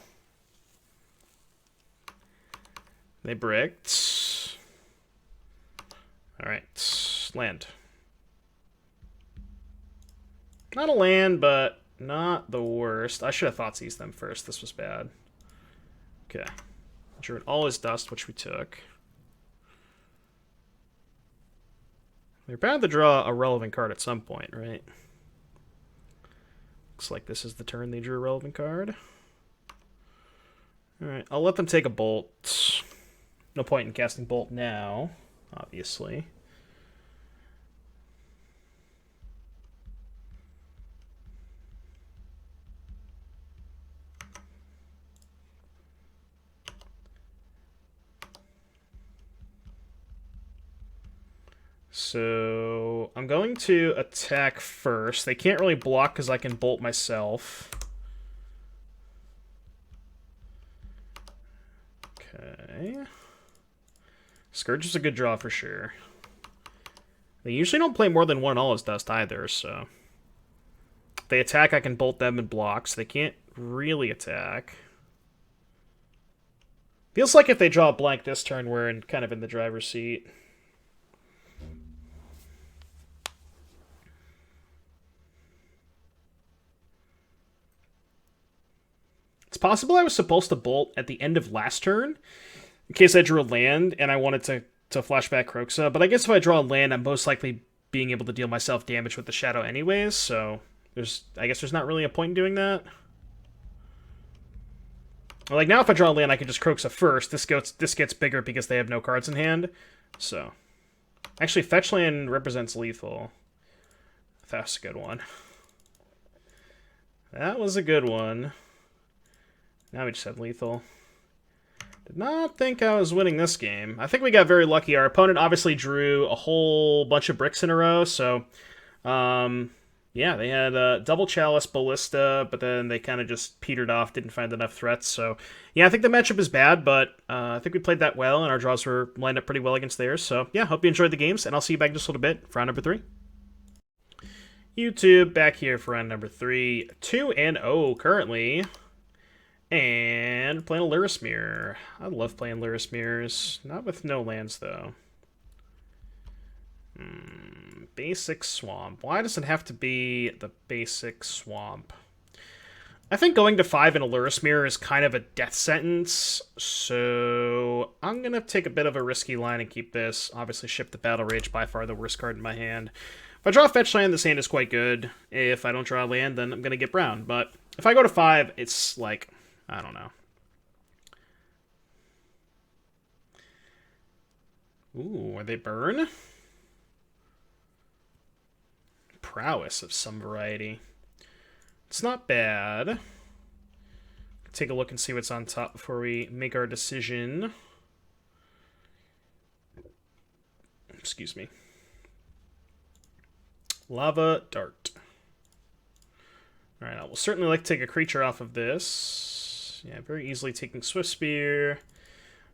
They bricked. Alright, land. Not a land, but Not the worst. I should have thought seized them first. This was bad. Okay. Drew all his dust, which we took. They're bound to draw a relevant card at some point, right? Looks like this is the turn they drew a relevant card. Alright, I'll let them take a bolt. No point in casting bolt now, obviously. So I'm going to attack first. They can't really block because I can bolt myself. Okay. Scourge is a good draw for sure. They usually don't play more than one All is Dust either, so... If they attack, I can bolt them and block, so they can't really attack. Feels like if they draw a blank this turn, we're kind of in the driver's seat. It's possible I was supposed to bolt at the end of last turn, in case I drew a land and I wanted to flashback Kroxa, but I guess if I draw a land, I'm most likely being able to deal myself damage with the Shadow anyways, so I guess there's not really a point in doing that. Like, now if I draw a land, I can just Kroxa first. This gets bigger because they have no cards in hand, so... Actually, fetch land represents lethal. That's a good one. That was a good one. Now we just have lethal. Did not think I was winning this game. I think we got very lucky. Our opponent obviously drew a whole bunch of bricks in a row, so... yeah, they had double Chalice, Ballista, but then they kind of just petered off, didn't find enough threats, so... Yeah, I think the matchup is bad, but I think we played that well, and our draws were lined up pretty well against theirs, so yeah, hope you enjoyed the games, and I'll see you back in just a little bit for round number 3. YouTube, back here for round number 3. 2-0 currently. And playing a Lyris Mirror. I love playing Lyris Mirrors. Not with no lands, though. Basic Swamp. Why does it have to be the basic Swamp? I think going to 5 in a Lyris Mirror is kind of a death sentence, so I'm going to take a bit of a risky line and keep this. Obviously, ship the Battle Rage, by far the worst card in my hand. If I draw a fetch land, this hand is quite good. If I don't draw a land, then I'm going to get brown. But if I go to 5, it's like... I don't know. Ooh, are they burn? Prowess of some variety. It's not bad. Take a look and see what's on top before we make our decision. Excuse me. Lava Dart. Alright, I will certainly like to take a creature off of this. Yeah, very easily taking Swift Spear.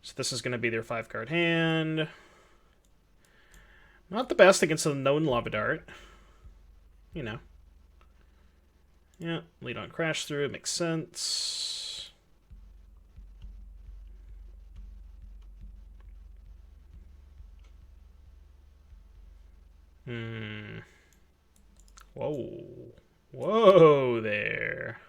So this is going to be their 5-card hand. Not the best against a known Lava Dart. You know. Yeah, lead on Crash Through, makes sense. Whoa. Whoa there.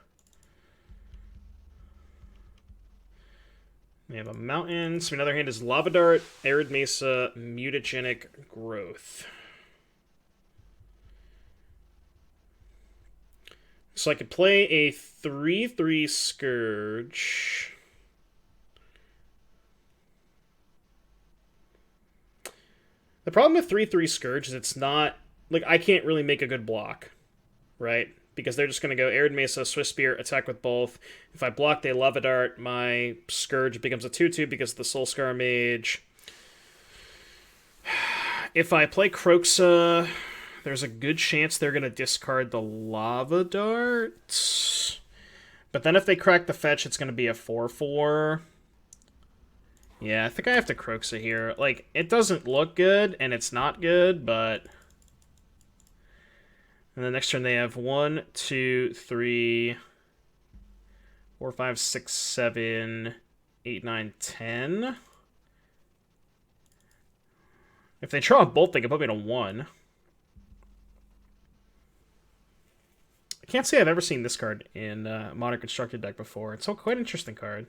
We have a mountain. So another hand is Lava Dart, Arid Mesa, Mutagenic Growth. So I could play a 3/3 Scourge. The problem with 3/3 Scourge is it's not... Like, I can't really make a good block, right? Because they're just going to go Arid Mesa, Swift Spear, attack with both. If I block, they Lava Dart. My Scourge becomes a 2/2 because of the Soulscar Mage. If I play Kroxa, there's a good chance they're going to discard the Lava Dart. But then if they crack the fetch, it's going to be a 4/4. Yeah, I think I have to Kroxa here. Like, it doesn't look good, and it's not good, but... And the next turn they have 1, 2, 3, 4, 5, 6, 7, 8, 9, 10. If they draw a bolt, they can put me in a 1. can't say I've ever seen this card in Modern Constructed deck before. It's a quite interesting card.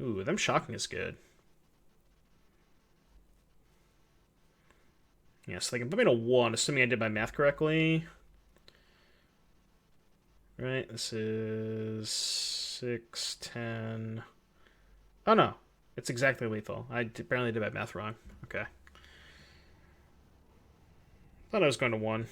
Ooh, them shocking is good. Yeah, so they can put me to 1, assuming I did my math correctly. Right, this is 6, 10. Oh no, it's exactly lethal. I apparently did my math wrong. Okay. Thought I was going to 1.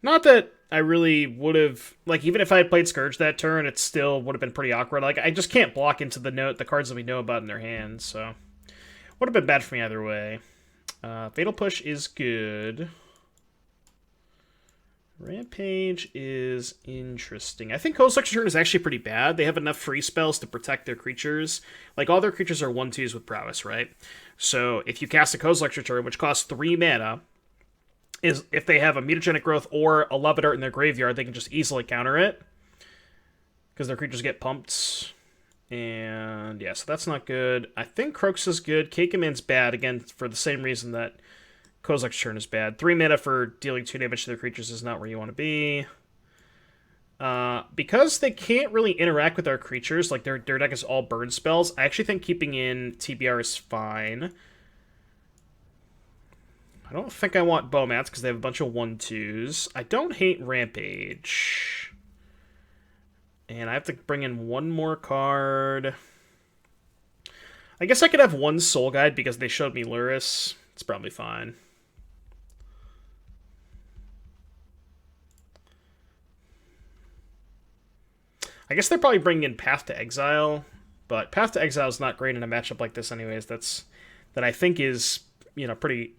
Not that I really would have, like, even if I had played Scourge that turn, it still would have been pretty awkward. Like, I just can't block into the cards that we know about in their hands, so would have been bad for me either way. Fatal Push is good. Rampage is interesting. I think Cold Structure Turn is actually pretty bad. They have enough free spells to protect their creatures. Like, all their creatures are 1/2s with prowess, right? So, if you cast a Cold Structure Turn, which costs 3 mana, is if they have a Mutagenic Growth or a Love Dart in their graveyard, they can just easily counter it. Because their creatures get pumped. And, yeah, so that's not good. I think Crocus is good. Kakeman's bad, again, for the same reason that Kozilek's Turn is bad. 3 mana for dealing 2 damage to their creatures is not where you want to be. Because they can't really interact with our creatures, like their deck is all burn spells, I actually think keeping in TBR is fine. I don't think I want Bowmats because they have a bunch of 1/2s. I don't hate Rampage. And I have to bring in one more card. I guess I could have one Soul Guide because they showed me Luris. It's probably fine. I guess they're probably bringing in Path to Exile, but Path to Exile is not great in a matchup like this anyways. That I think is, pretty...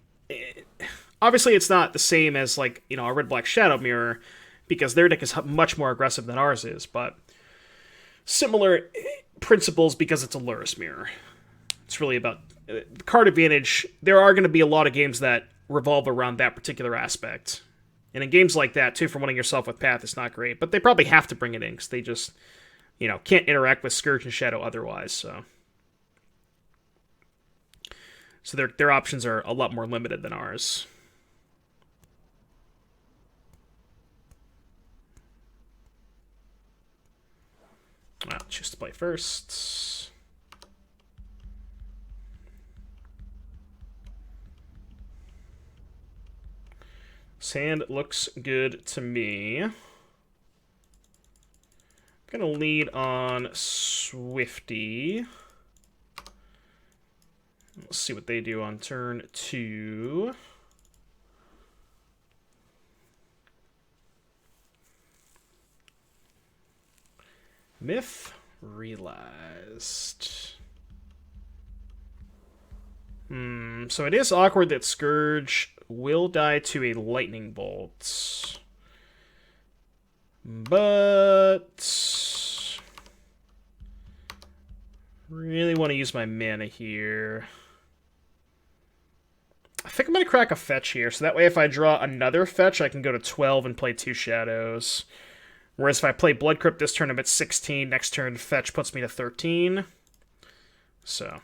Obviously, it's not the same as, like, a Red-Black Shadow Mirror, because their deck is much more aggressive than ours is, but similar principles because it's a Luris Mirror. It's really about card advantage. There are going to be a lot of games that revolve around that particular aspect. And in games like that, 2 for 1ing yourself with Path is not great. But they probably have to bring it in because they just, can't interact with Scourge and Shadow otherwise. So their options are a lot more limited than ours. I'll choose to play first. Sand looks good to me. I'm going to lead on Swifty. Let's see what they do on turn 2. Myth realized. So it is awkward that Scourge will die to a Lightning Bolt. But really want to use my mana here. I think I'm going to crack a fetch here, so that way if I draw another fetch, I can go to 12 and play 2 shadows. Whereas if I play Blood Crypt this turn, I'm at 16. Next turn, fetch puts me to 13. So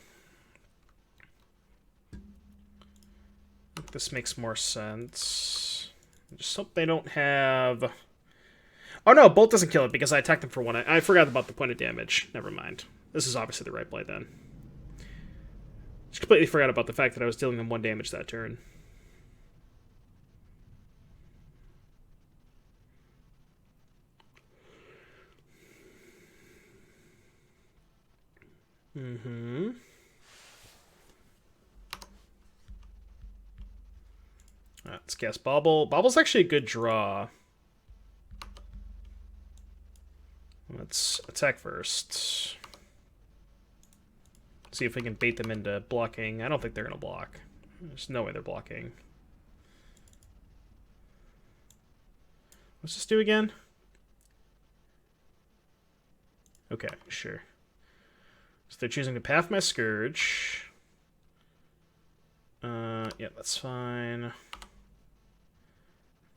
this makes more sense. Just hope they don't have... Oh no, Bolt doesn't kill it because I attacked them for 1. I forgot about the point of damage. Never mind. This is obviously the right play then. Just completely forgot about the fact that I was dealing them 1 damage that turn. Let's guess Bobble. Bobble's actually a good draw. Let's attack first. See if we can bait them into blocking. I don't think they're going to block. There's no way they're blocking. What's this do again? Okay, sure. So they're choosing to path my Scourge. Yeah, that's fine.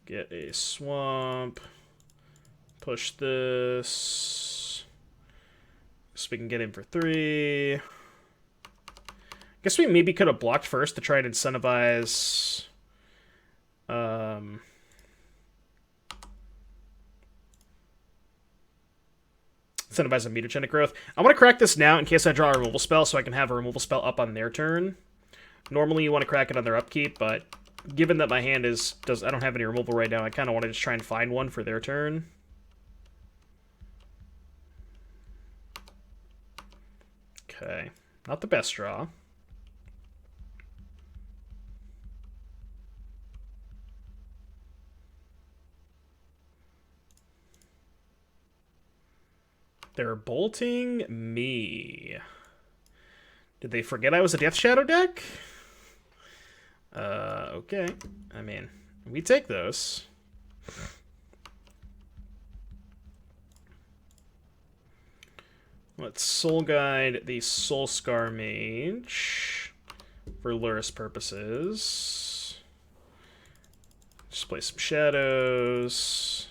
Get a swamp. Push this. So we can get in for 3. Guess we maybe could have blocked first to try and incentivize Incentivize a mutagenic growth. I want to crack this now in case I draw a removal spell so I can have a removal spell up on their turn. Normally you want to crack it on their upkeep, but given that my hand I don't have any removal right now, I kind of want to just try and find one for their turn. Okay, not the best draw. They're bolting me. Did they forget I was a Death Shadow deck? Okay. I mean, we take those. Let's Soul Guide the Soul Scar Mage for Luris purposes. Just play some shadows.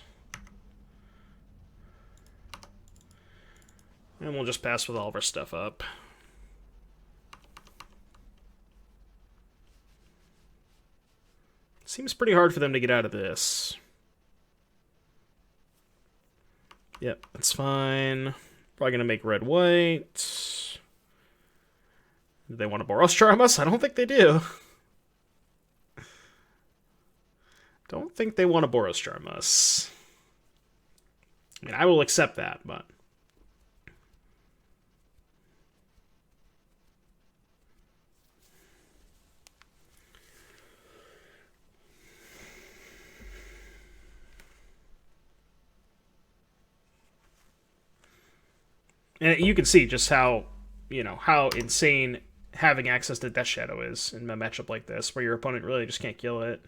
And we'll just pass with all of our stuff up. Seems pretty hard for them to get out of this. Yep, that's fine. Probably going to make red-white. Do they want to Boros Charm us? I don't think they do. Don't think they want to Boros Charm us. I mean, I will accept that, but... And you can see just how, how insane having access to Death Shadow is in a matchup like this, where your opponent really just can't kill it.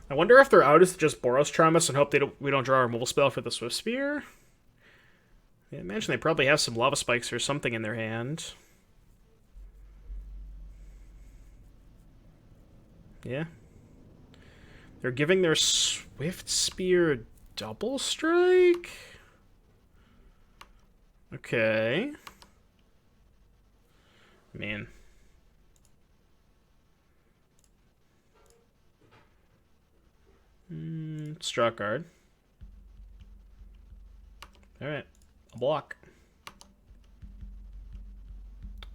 I wonder if their out is to just Boros Charm us and hope we don't draw a removal spell for the Swift Spear. I imagine they probably have some Lava Spikes or something in their hand. Yeah. They're giving their Swift Spear a double strike? Okay. Man. Let's draw a card. Alright. A block.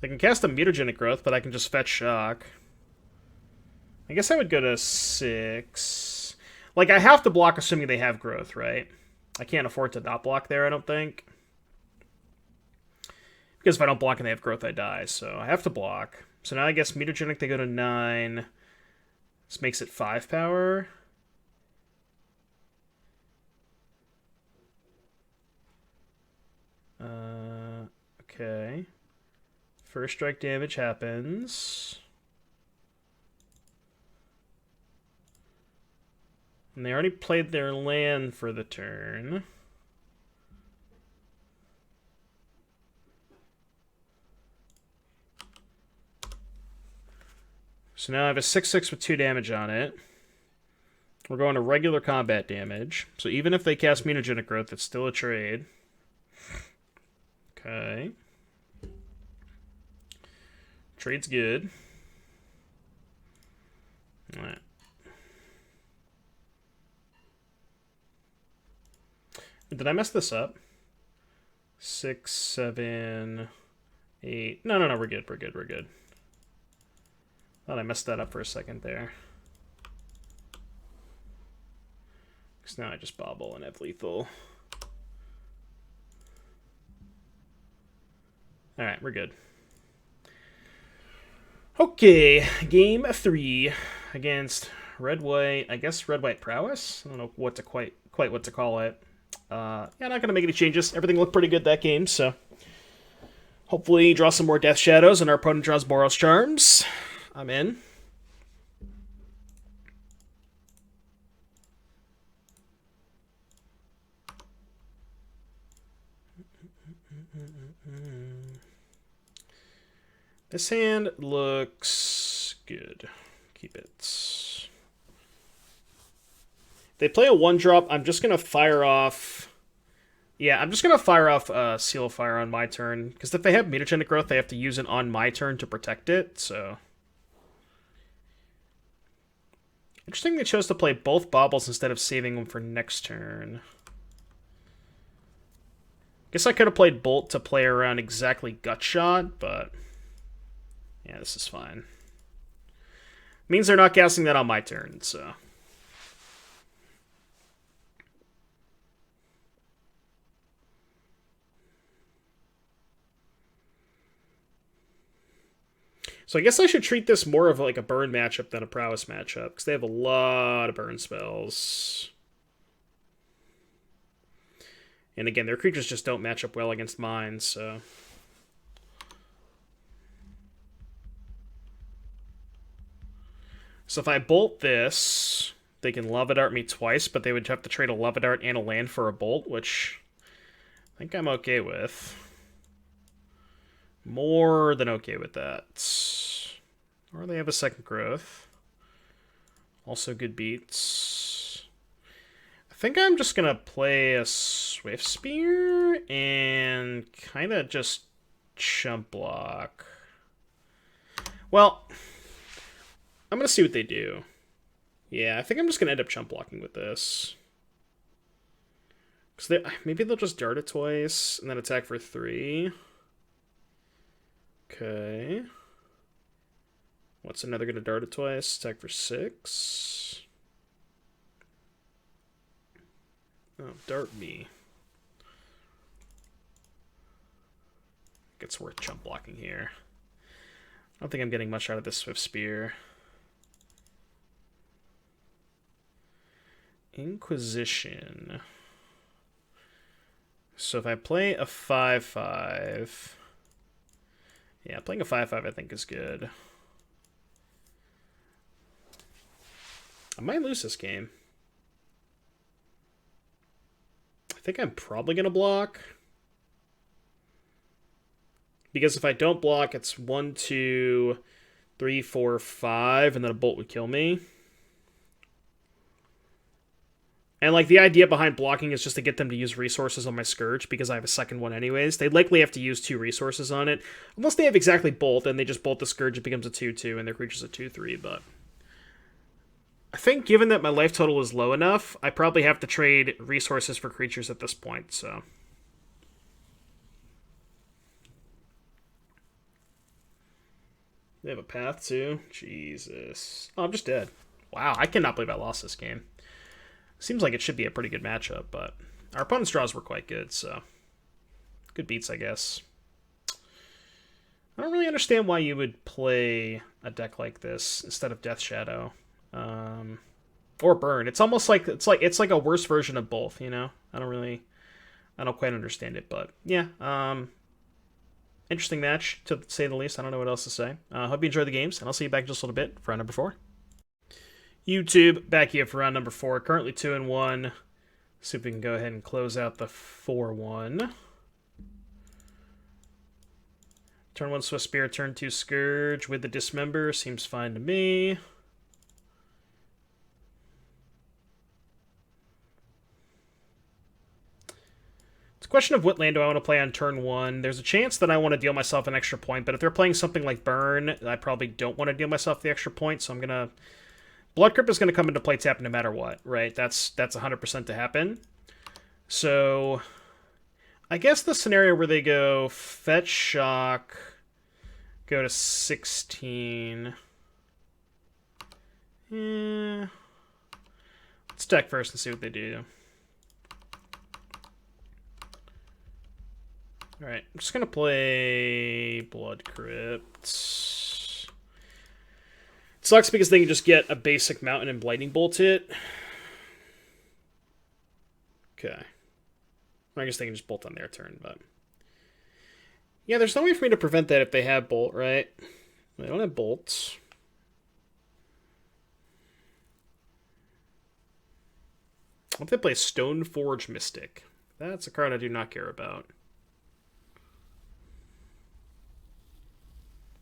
They can cast a Mutagenic Growth, but I can just fetch Shock. I guess I would go to 6. Like, I have to block assuming they have growth, right? I can't afford to not block there, I don't think. Because if I don't block and they have growth, I die. So I have to block. So now I guess Mutagenic, they go to 9. This makes it 5 power. Okay. First strike damage happens. And they already played their land for the turn. So now I have a 6/6 with 2 damage on it. We're going to regular combat damage. So even if they cast Mutagenic Growth, it's still a trade. Okay. Trade's good. Alright. Did I mess this up? 6, 7, 8. No, we're good. We're good. Thought I messed that up for a second there. Because now I just bobble and have lethal. Alright, we're good. Okay, game 3 against red-white. I guess red-white prowess? I don't know what to quite what to call it. Yeah, not going to make any changes. Everything looked pretty good that game, so hopefully draw some more Death Shadows and our opponent draws Boros Charms. I'm in. This hand looks good. Keep it. They play a 1-drop. I'm just going to fire off Yeah, I'm just gonna fire off Seal of Fire on my turn, because if they have mutagenic growth, they have to use it on my turn to protect it, so... Interesting they chose to play both Baubles instead of saving them for next turn. Guess I could have played Bolt to play around exactly Gutshot, but... Yeah, this is fine. Means they're not casting that on my turn, so... So I guess I should treat this more of like a burn matchup than a prowess matchup, because they have a lot of burn spells. And again, their creatures just don't match up well against mine, so... So if I bolt this, they can Lava Dart me twice, but they would have to trade a Lava Dart and a land for a bolt, which I think I'm okay with. More than okay with that. Or they have a second growth. Also good beats. I think I'm just going to play a Swift Spear and kind of just chump block. Well, I'm going to see what they do. Yeah, I think I'm just going to end up chump blocking with this. Because maybe they'll just dart it twice and then attack for 3. Okay. What's another going to dart it twice? Attack for 6. Oh, dart me. It's worth chump blocking here. I don't think I'm getting much out of this Swift Spear. Inquisition. So if I play a 5/5... Yeah, playing a 5/5 I think is good. I might lose this game. I think I'm probably going to block. Because if I don't block, it's 1, 2, 3, 4, 5, and then a bolt would kill me. And, like, the idea behind blocking is just to get them to use resources on my Scourge, because I have a second one anyways. They'd likely have to use 2 resources on it. Unless they have exactly Bolt, and they just Bolt the Scourge, it becomes a 2/2, and their creature's a 2/3, but... I think, given that my life total is low enough, I probably have to trade resources for creatures at this point, so... They have a path, too? Jesus. Oh, I'm just dead. Wow, I cannot believe I lost this game. Seems like it should be a pretty good matchup, but our opponent's draws were quite good, so good beats, I guess. I don't really understand why you would play a deck like this instead of Death Shadow, or Burn. It's almost like it's like a worse version of both, you know. I don't quite understand it, but yeah, interesting match to say the least. I don't know what else to say. Hope you enjoyed the games, and I'll see you back in just a little bit for round number 4. YouTube, back here for round number 4. Currently 2-1. See if we can go ahead and close out the 4-1. Turn 1 Swift Spear, turn 2 Scourge with the Dismember. Seems fine to me. It's a question of what land do I want to play on turn 1. There's a chance that I want to deal myself an extra point, but if they're playing something like Burn, I probably don't want to deal myself the extra point, so I'm going to... Blood Crypt is going to come into play tap no matter what, right? That's 100% to happen. So, I guess the scenario where they go Fetch Shock, go to 16. Yeah. Let's deck first and see what they do. Alright, I'm just going to play Blood Crypt. Sucks because they can just get a basic Mountain and Lightning Bolt it. Okay. I guess they can just bolt on their turn, but... Yeah, there's no way for me to prevent that if they have Bolt, right? They don't have bolts. What if they play Stoneforge Mystic? That's a card I do not care about.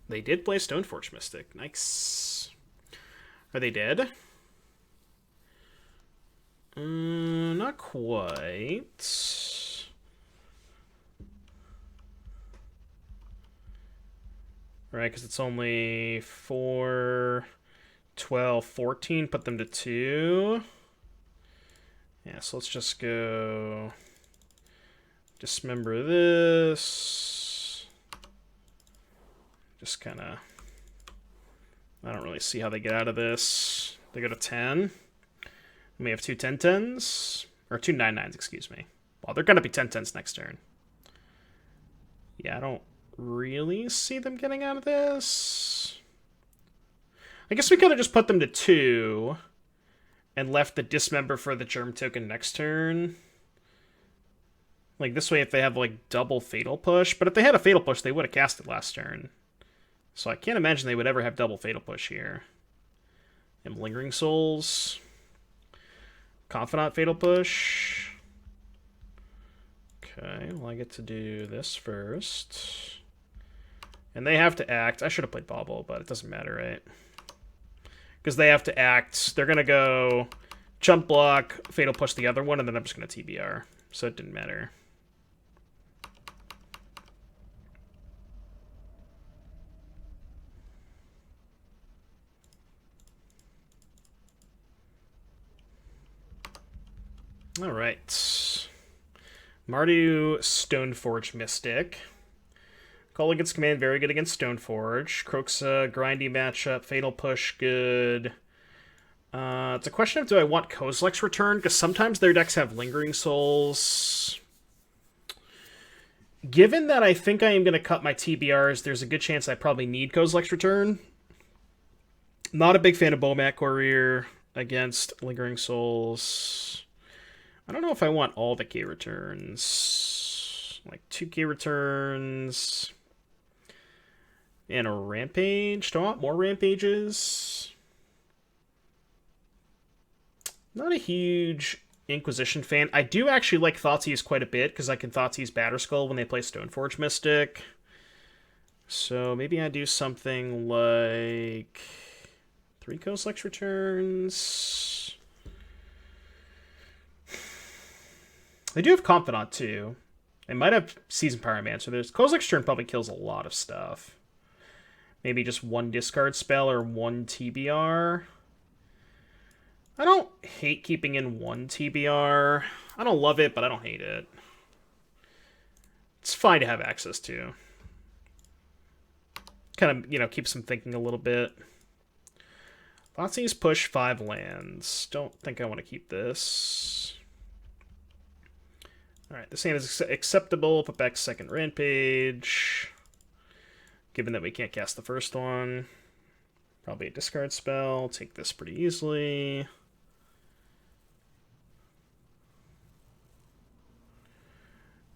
They did play Stoneforge Mystic. Nice. Are they dead? Not quite. right? Because it's only 4, 12, 14. Put them to 2. Yeah, so let's just go dismember this. Just kind of... I don't really see how they get out of this. They go to 10. We have 2 10-10s. Or 2 9-9s, excuse me. Well, they're going to be 10-10s next turn. Yeah, I don't really see them getting out of this. I guess we could have just put them to 2 and left the dismember for the germ token next turn. Like, this way, if they have, like, double Fatal Push. But if they had a Fatal Push, they would have cast it last turn. So I can't imagine they would ever have double Fatal Push here. And Lingering Souls. Confidant Fatal Push. Okay, well, I get to do this first. And they have to act. I should have played Bauble, but it doesn't matter, right? Because they have to act. They're going to go jump block, Fatal Push the other one, and then I'm just going to TBR. So it didn't matter. All right. Mardu Stoneforge Mystic. Call against command, very good against Stoneforge. Croxa, grindy matchup. Fatal Push, good. It's a question of, do I want Kozilek's Return? Because sometimes their decks have Lingering Souls. Given that I think I am going to cut my TBRs, there's a good chance I probably need Kozilek's Return. Not a big fan of Bomat Courier against Lingering Souls. I don't know if I want all the K returns. Like 2 K returns. And a Rampage. Do I want more Rampages? Not a huge Inquisition fan. I do actually like Thoughtseize quite a bit, because I can Thoughtseize Batterskull when they play Stoneforge Mystic. So maybe I do something like 3 Kozilek's returns. They do have Confidant, too. They might have Season Pyromancer. There's Kozilek's Turn probably kills a lot of stuff. Maybe just 1 discard spell or 1 TBR. I don't hate keeping in 1 TBR. I don't love it, but I don't hate it. It's fine to have access to. Kind of, you know, keeps them thinking a little bit. Thoughtseize push 5 lands. Don't think I want to keep this. Alright, this hand is acceptable. Put back second Rampage. Given that we can't cast the first one. Probably a discard spell. Take this pretty easily.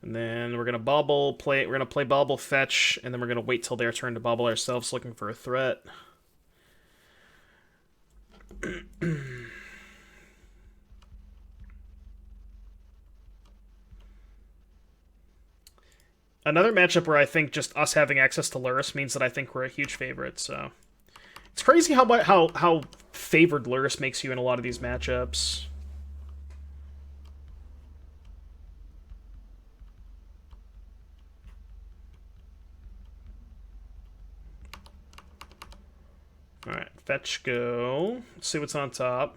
And then we're gonna we're gonna play Bauble Fetch, and then we're gonna wait till their turn to bobble ourselves, looking for a threat. Another matchup where I think just us having access to Lurrus means that I think we're a huge favorite, so... It's crazy how favored Lurrus makes you in a lot of these matchups. Alright, fetch go. Let's see what's on top.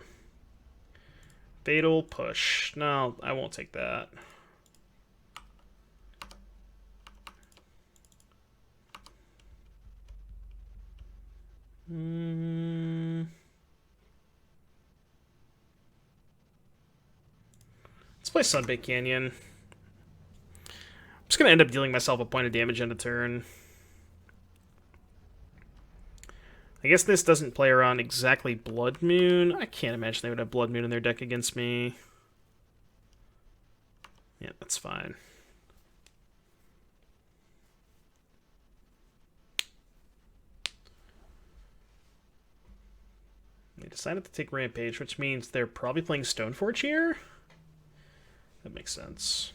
Fatal push. No, I won't take that. Let's play Sunbaked Canyon. I'm just going to end up dealing myself a point of damage end of turn. I guess this doesn't play around exactly Blood Moon. I can't imagine they would have Blood Moon in their deck against me. Yeah, that's fine. They decided to take Rampage, which means they're probably playing Stoneforge here? That makes sense.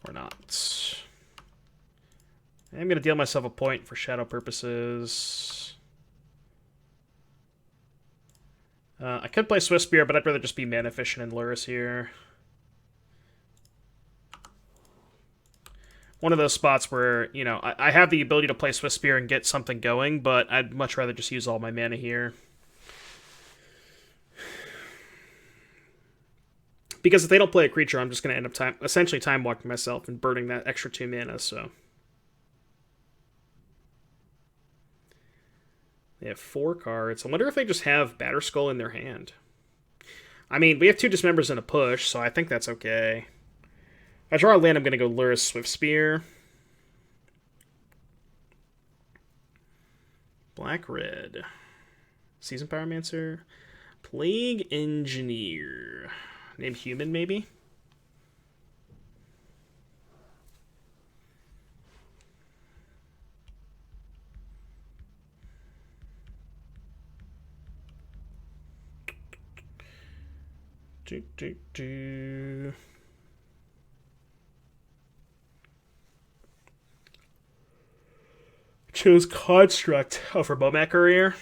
Or not. I'm going to deal myself a point for shadow purposes. I could play Swift Spear, but I'd rather just be mana efficient in Lurrus here. one of those spots where, you know, I have the ability to play Swift Spear and get something going, but I'd much rather just use all my mana here. Because if they don't play a creature, I'm just going to end up essentially time walking myself and burning that extra 2 mana, so. They have 4 cards. I wonder if they just have Batterskull in their hand. I mean, we have 2 Dismembers and a push, so I think that's okay. If I draw a land, I'm going to go Luris Swift Spear. Black-red. Season Pyromancer. Plague Engineer. Name human, maybe? Choose Construct over Bomat Courier.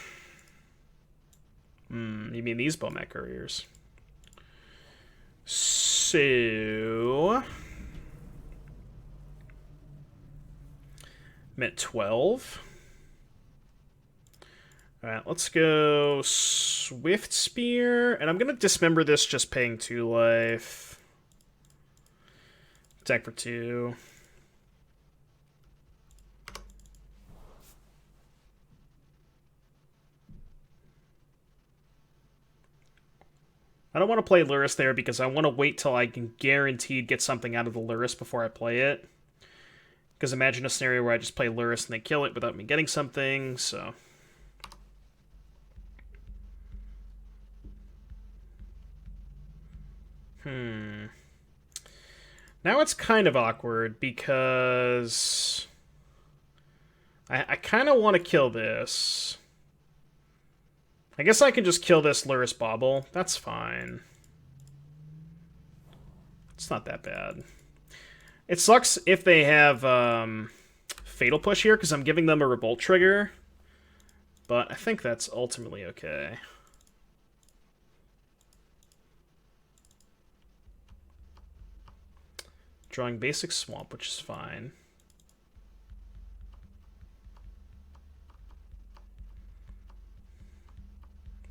You mean these Bomat Couriers? So I'm at 12. Alright, let's go Swift Spear. And I'm going to dismember this just paying 2 life. Attack for 2. I don't want to play Luris there because I want to wait till I can guaranteed get something out of the Luris before I play it. Because imagine a scenario where I just play Luris and they kill it without me getting something, so... Now it's kind of awkward because... I kind of want to kill this. I guess I can just kill this Luris Bauble. That's fine. It's not that bad. It sucks if they have Fatal Push here, because I'm giving them a Revolt trigger. But I think that's ultimately okay. Drawing basic Swamp, which is fine.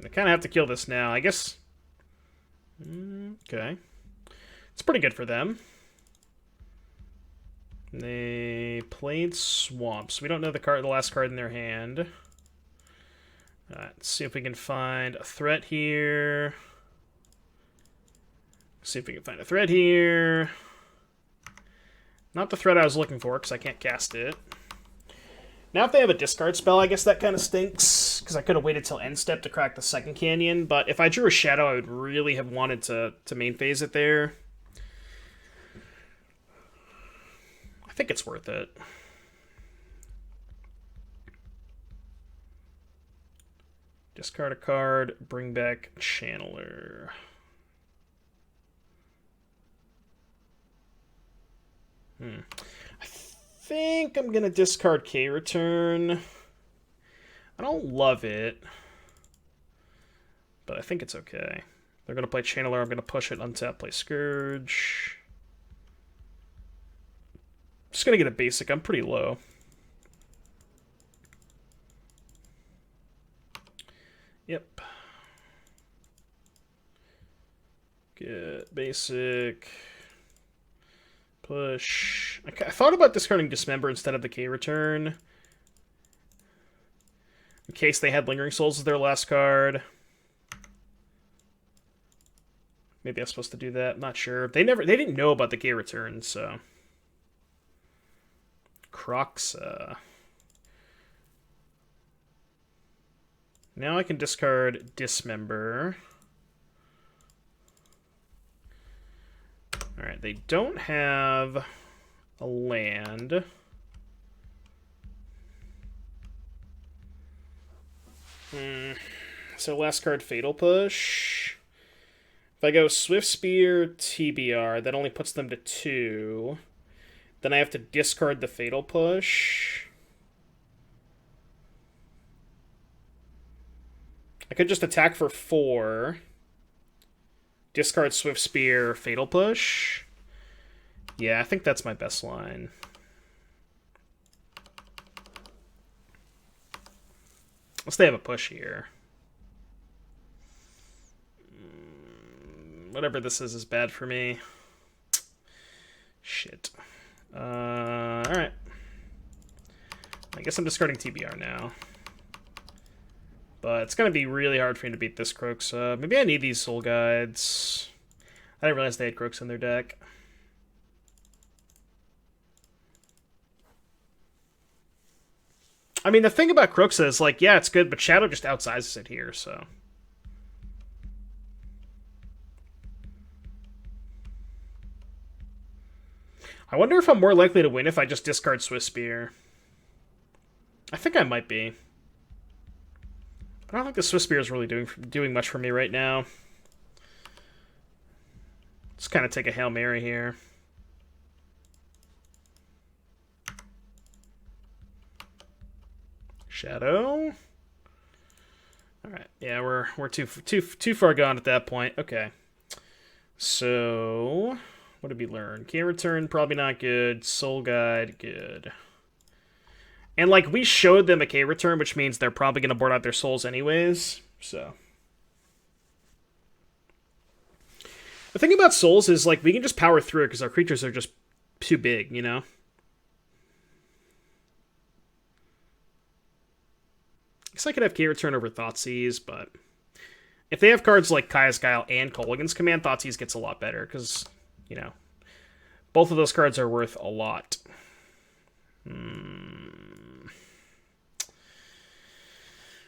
I kind of have to kill this now. I guess... Okay. It's pretty good for them. They played Swamp, so we don't know the last card in their hand. Alright, let's see if we can find a threat here. See if we can find a threat here. Not the threat I was looking for, because I can't cast it. Now if they have a discard spell, I guess that kind of stinks, because I could have waited till end step to crack the second canyon, but if I drew a Shadow, I would really have wanted to main phase it there. I think it's worth it. Discard a card, bring back Channeler. I think I'm going to discard K-Return. I don't love it, but I think it's okay. They're going to play Channeler, I'm going to push it, untap, play Scourge. Just going to get a basic, I'm pretty low. Yep. Get basic. Push. I thought about discarding Dismember instead of the K-Return. In case they had Lingering Souls as their last card. Maybe I was supposed to do that. I'm not sure. They didn't know about the K-Return, so. Croxa. Now I can discard Dismember. Alright, they don't have a land. So last card, Fatal Push. If I go Swift Spear, TBR, that only puts them to 2. Then I have to discard the Fatal Push. I could just attack for 4. Discard Swift Spear, Fatal Push. Yeah, I think that's my best line. Unless they have a push here. Whatever this is bad for me. Shit. Alright. I guess I'm discarding TBR now. But it's going to be really hard for me to beat this Crooks. Maybe I need these Soul Guides. I didn't realize they had Crooks in their deck. I mean, the thing about Crooks is, like, yeah, it's good, but Shadow just outsizes it here, so... I wonder if I'm more likely to win if I just discard Swiss Spear. I think I might be. I don't think the Swiss Spear is really doing much for me right now. Just kind of take a Hail Mary here. Shadow. All right, yeah, we're too far gone at that point. Okay, so what did we learn? Key return probably not good. Soul Guide good. And like we showed them a K return, which means they're probably gonna board out their souls anyways. So the thing about souls is like we can just power through it because our creatures are just too big, you know. Guess I could have Key return over Thoughtseize, but if they have cards like Kaya's Guile and Kolaghan's Command, Thoughtseize gets a lot better because, you know, both of those cards are worth a lot.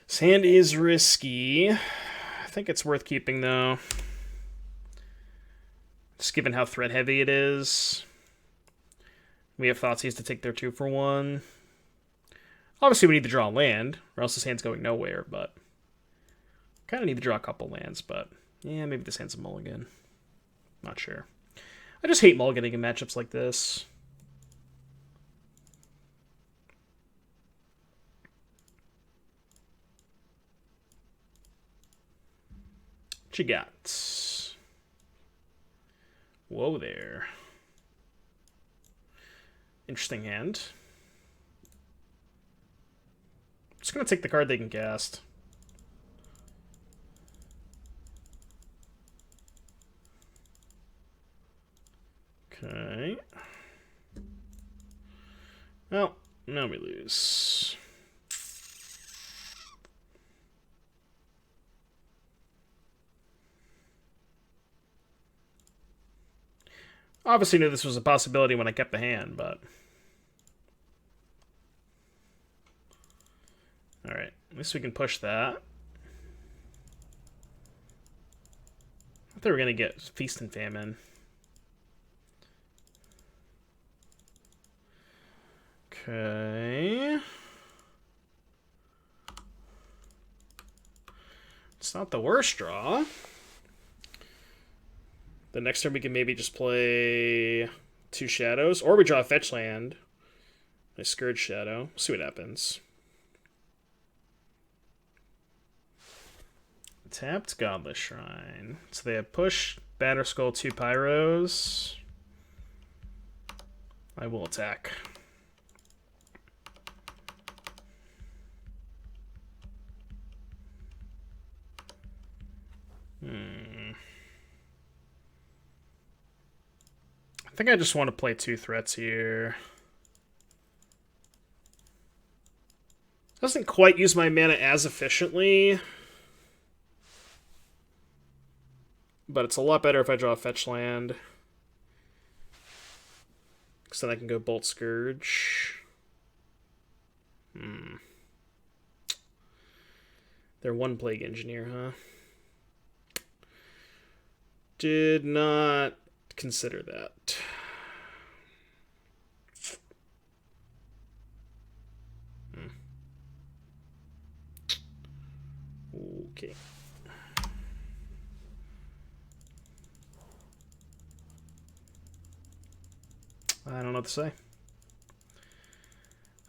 This hand is risky. I think it's worth keeping, though. Just given how threat heavy it is. We have Thoughtseize to take their 2-for-1. Obviously, we need to draw a land, or else this hand's going nowhere, but... kind of need to draw a couple lands, but... yeah, maybe this hand's a mulligan. Not sure. I just hate mulliganing in matchups like this. What you got? Whoa there. Interesting hand. Just gonna take the card they can cast. Okay. Well, now we lose. Obviously knew this was a possibility when I kept the hand, but... alright, at least we can push that. I thought we were going to get Feast and Famine. Okay. It's not the worst draw. The next turn we can maybe just play 2 Shadows, or we draw a fetch land. A Scourge Shadow. See what happens. Tapped Godless Shrine. So they have push, Batterskull, 2 Pyros. I will attack. I think I just want to play 2 threats here. Doesn't quite use my mana as efficiently. But it's a lot better if I draw a fetch land. Because then I can go Bolt Scourge. They're 1 Plague Engineer, huh? Did not consider that. Okay. I don't know what to say.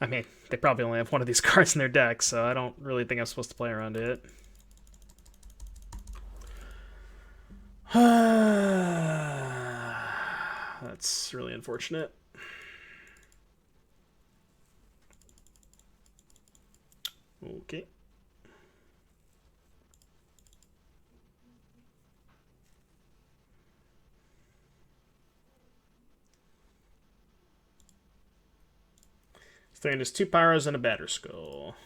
I mean, they probably only have one of these cards in their deck, so I don't really think I'm supposed to play around it. That's really unfortunate. Okay. Then there's 2 Pyros and a Batter Skull.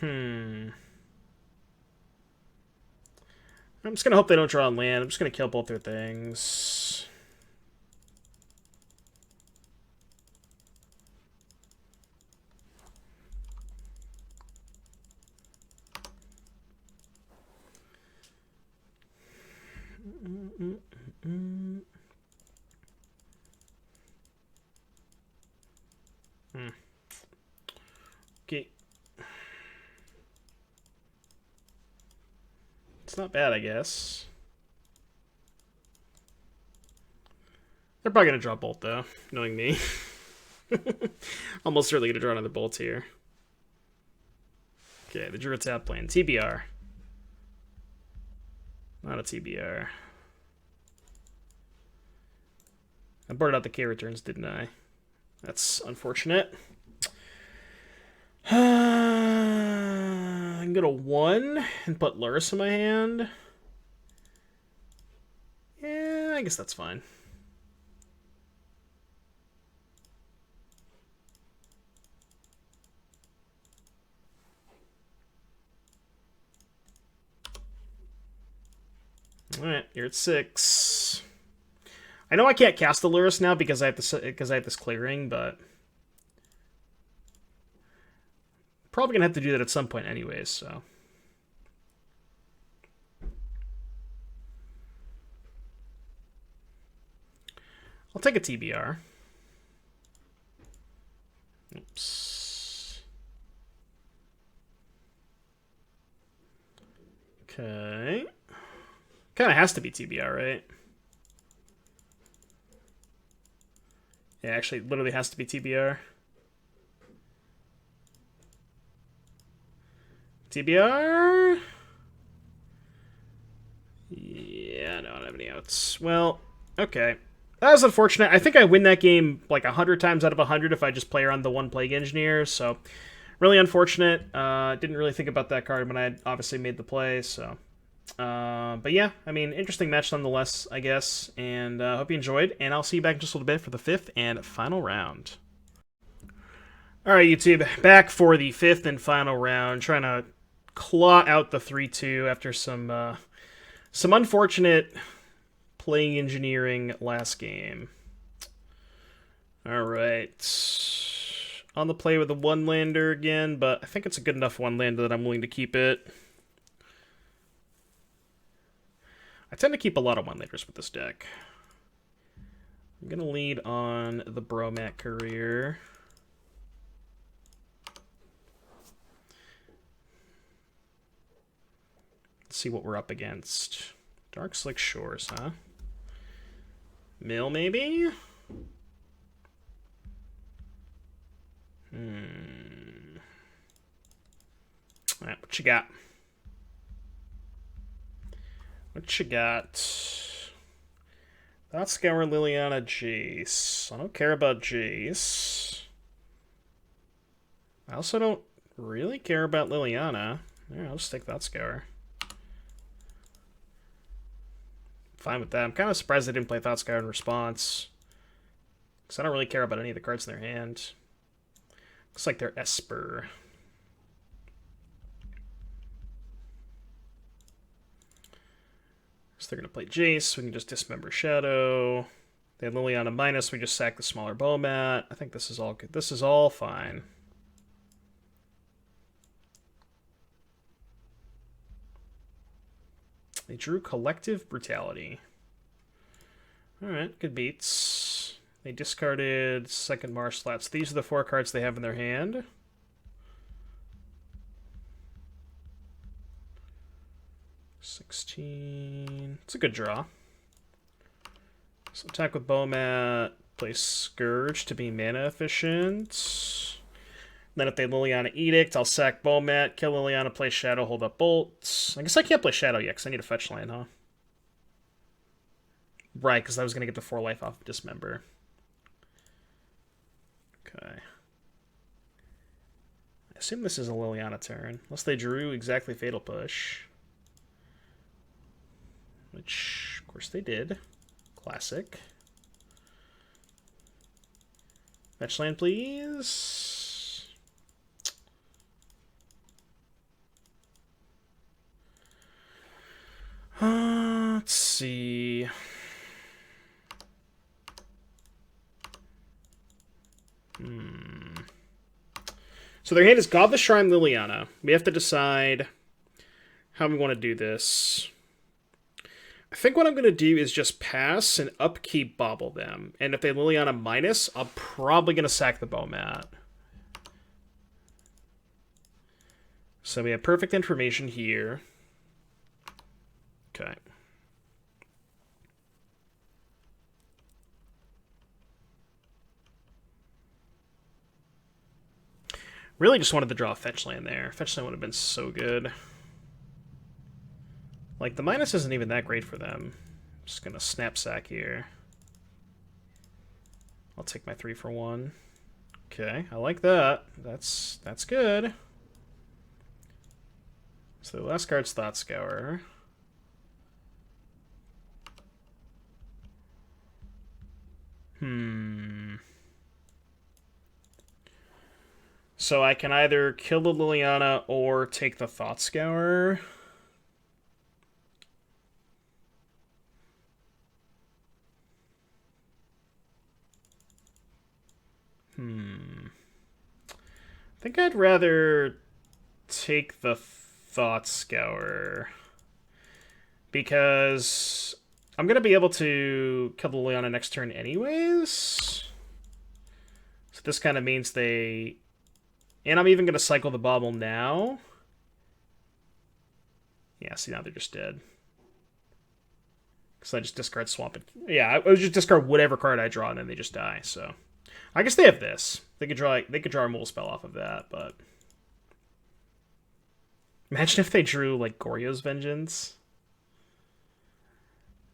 I'm just going to hope they don't draw on land. I'm just going to kill both their things. Okay. It's not bad, I guess. They're probably going to draw Bolt, though, knowing me. Almost certainly going to draw another Bolt here. Okay, the Druid's out playing TBR. Not a TBR. I boarded out the K returns, didn't I? That's unfortunate. I can go to 1 and put Lurrus in my hand. Yeah, I guess that's fine. Alright, you're at 6. I know I can't cast the Lurrus now because I have this clearing, but probably gonna have to do that at some point anyways, so. I'll take a TBR. Oops. Okay. Kind of has to be TBR, right? Yeah, actually, literally has to be TBR. TBR? Yeah, no, I don't have any outs. Well, okay. That was unfortunate. I think I win that game like 100 times out of 100 if I just play around the 1 Plague Engineer, so really unfortunate. Didn't really think about that card when I had obviously made the play, so. But yeah, I mean, interesting match nonetheless, I guess, and hope you enjoyed, and I'll see you back in just a little bit for the 5th and final round. Alright, YouTube, back for the 5th and final round, trying to claw out the 3-2 after some unfortunate playing engineering last game. Alright. On the play with a 1-lander again, but I think it's a good enough 1-lander that I'm willing to keep it. I tend to keep a lot of 1-landers with this deck. I'm going to lead on the Bromat Career. Let's see what we're up against. Dark Slick Shores, huh? Mill, maybe? Alright, what you got? What you got? Thoughtscour, Liliana, Jace. I don't care about Jace. I also don't really care about Liliana. Yeah, I'll just take Thoughtscour. Fine with that. I'm kind of surprised they didn't play Thoughtscour in response. Because I don't really care about any of the cards in their hand. Looks like they're Esper. So they're going to play Jace. We can just dismember Shadow. They have Liliana minus. We just sack the smaller Bowmat. I think this is all good. This is all fine. They drew Collective Brutality. Alright, good beats. They discarded second Marsh Slats. These are the 4 cards they have in their hand. $16. It's a good draw. So attack with Bowmat, play Scourge to be mana efficient. Then if they Liliana Edict, I'll sack Bowmat, kill Liliana, play Shadow, hold up Bolts. I guess I can't play Shadow yet because I need a fetch land, huh? Right, because I was going to get the 4 life off of Dismember. Okay. assume this is a Liliana turn. Unless they drew exactly Fatal Push. Which, of course, they did. Classic. Fetch land, please. Let's see. So their hand is Godless Shrine Liliana. We have to decide how we want to do this. I think what I'm going to do is just pass and upkeep Bobble them. And if they Liliana minus, I'm probably going to sack the Bomat. So we have perfect information here. Okay. Really just wanted to draw a fetch land there. Fetch land would have been so good. Like, the minus isn't even that great for them. I'm just gonna snap sack here. I'll take my 3 for 1. Okay, I like that. That's good. So the last card's Thought Scour. So I can either kill the Liliana or take the Thought Scour. I think I'd rather take the Thought Scour. Because I'm going to be able to kill the Liliana next turn anyways. So this kind of means they... And I'm even going to cycle the Bobble now. Yeah, see, now they're just dead. Because I just discard Swamp. Yeah, I would just discard whatever card I draw, and then they just die, so... I guess they have this. They could draw a removal spell off of that, but... Imagine if they drew, like, Goryo's Vengeance.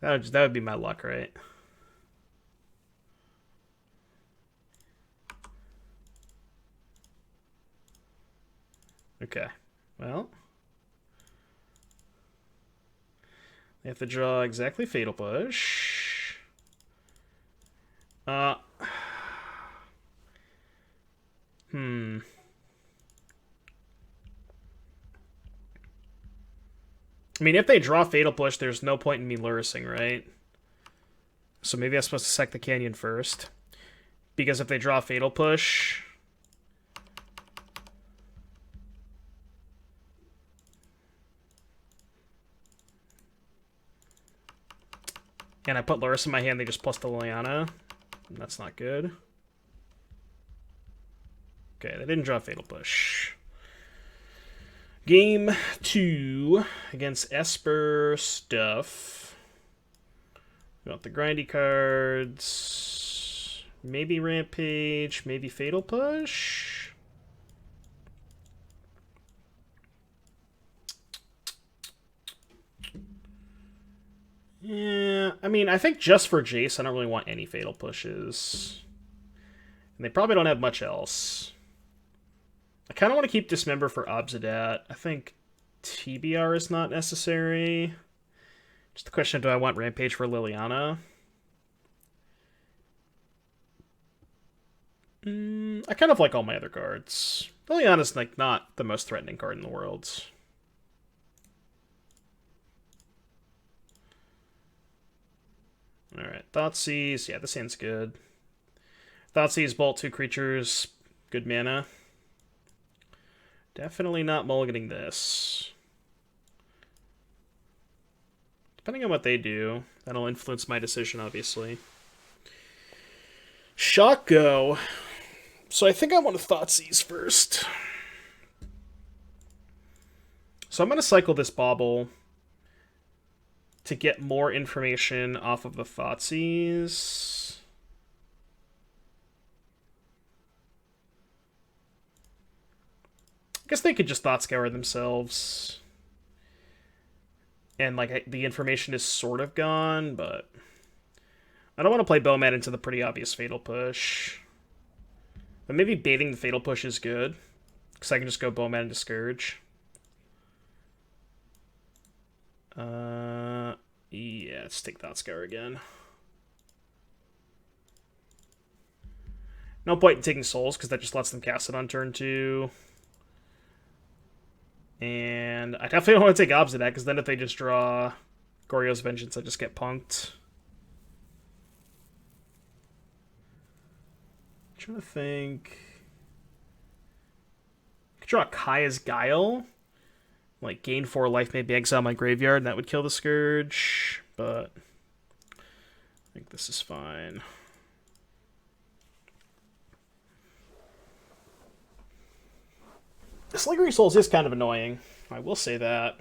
That would be my luck, right? Okay, well... They have to draw exactly Fatal Push. I mean, if they draw Fatal Push, there's no point in me lurising, right? So maybe I'm supposed to sack the Canyon first. Because if they draw Fatal Push... And I put Luris in my hand, they just plus the Liliana. That's not good. Okay, they didn't draw Fatal Push. Game 2 against Esper Stuff. We got the grindy cards. Maybe Rampage, maybe Fatal Push. Yeah, I mean, I think just for Jace, I don't really want any Fatal Pushes. And they probably don't have much else. I kind of want to keep Dismember for Obsidat. I think TBR is not necessary. Just the question, do I want Rampage for Liliana? I kind of like all my other cards. Liliana's like not the most threatening card in the world. Alright, Thoughtseize. Yeah, this hand's good. Thoughtseize, bolt 2 creatures. Good mana. Definitely not mulliganing this. Depending on what they do, that'll influence my decision, obviously. Shotgo. So I think I want to Thoughtseize first. So I'm going to cycle this Bobble to get more information off of the Thoughtseize. I guess they could just Thought Scour themselves. And, like, the information is sort of gone, but... I don't want to play Bomat into the pretty obvious Fatal Push. But maybe baiting the Fatal Push is good. Because I can just go Bowman and Discourage. Yeah, let's take Thoughtscour again. No point in taking Souls, because that just lets them cast it on turn 2. And I definitely don't want to take Obs of that, because then if they just draw Goryo's Vengeance, I just get punked. I'm trying to think. I could draw Kaya's Guile. Like, gain 4 life, maybe exile my graveyard, and that would kill the Scourge. But I think this is fine. This Lingering Souls is kind of annoying. I will say that.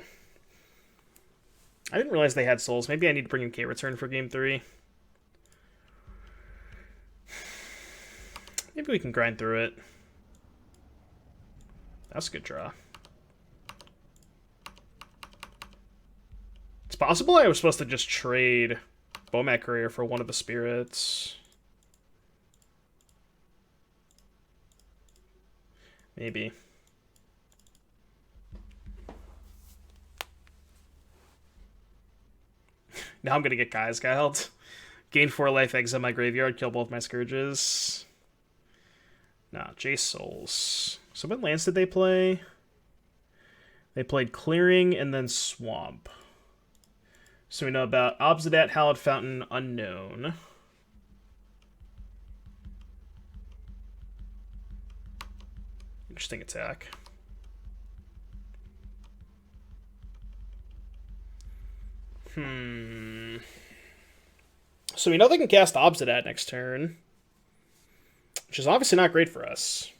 I didn't realize they had souls. Maybe I need to bring in K-Return for game 3. Maybe we can grind through it. That's a good draw. It's possible I was supposed to just trade Bomat Courier for one of the spirits. Maybe. Now I'm going to get Kaya's Guiled. Gain 4 life, exile my graveyard, kill both my Scourges. Nah, Jace Souls. So what lands did they play? They played Clearing and then Swamp. So we know about Obsidat, Hallowed Fountain, Unknown. Interesting attack. So we know they can cast Obsidat next turn, which is obviously not great for us.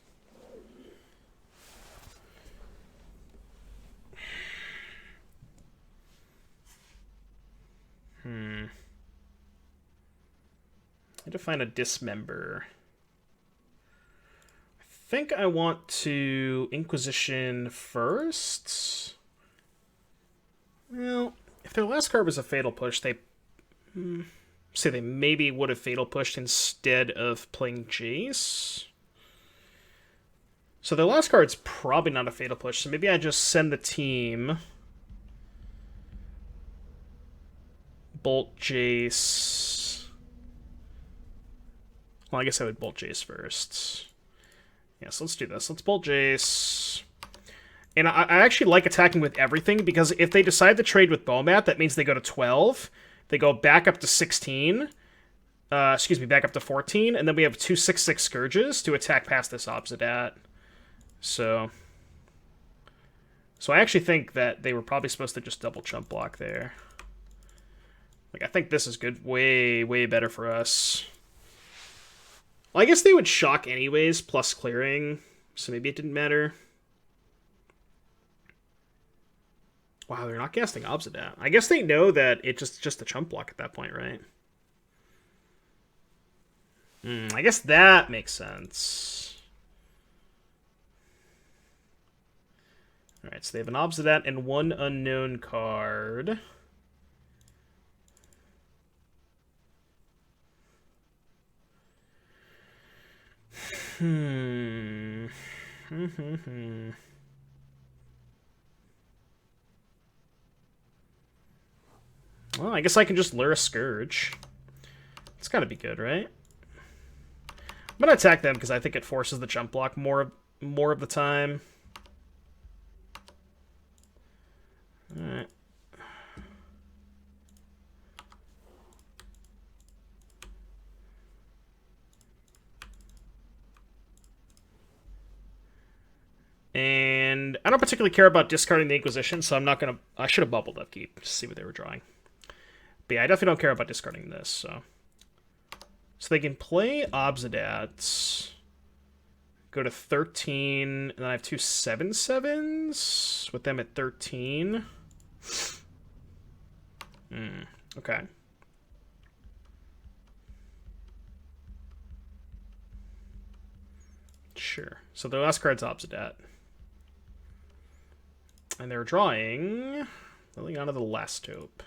I need to find a Dismember. I think I want to Inquisition first. Well, if their last card was a Fatal Push, they say they maybe would have Fatal Pushed instead of playing Jace. So their last card's probably not a Fatal Push, so maybe I just send the team Bolt Jace. Well, I guess I would Bolt Jace first. Yeah, so let's do this. Let's Bolt Jace. And I actually like attacking with everything, because if they decide to trade with Bomat, that means they go to 12. They go back up to 16. Back up to 14. And then we have 2 6/6 Scourges to attack past this Obsidat. So I actually think that they were probably supposed to just double chump block there. Like, I think this is good. Way, way better for us. Well, I guess they would shock anyways, plus Clearing. So maybe it didn't matter. Wow, they're not casting Obsidat. I guess they know that it's just a chump block at that point, right? I guess that makes sense. Alright, so they have an Obsidat and 1 unknown card. Well, I guess I can just lure a Scourge. It's gotta be good, right? I'm gonna attack them because I think it forces the jump block more of the time. Alright. And I don't particularly care about discarding the Inquisition, so I'm not gonna... I should have bubbled upkeep to see what they were drawing. But yeah, I definitely don't care about discarding this, so... So they can play Obsidat, go to 13, and then I have 2 7/7s with them at 13. Okay. Sure. So their last card's Obsidat. And they're drawing Liliana the Last Hope.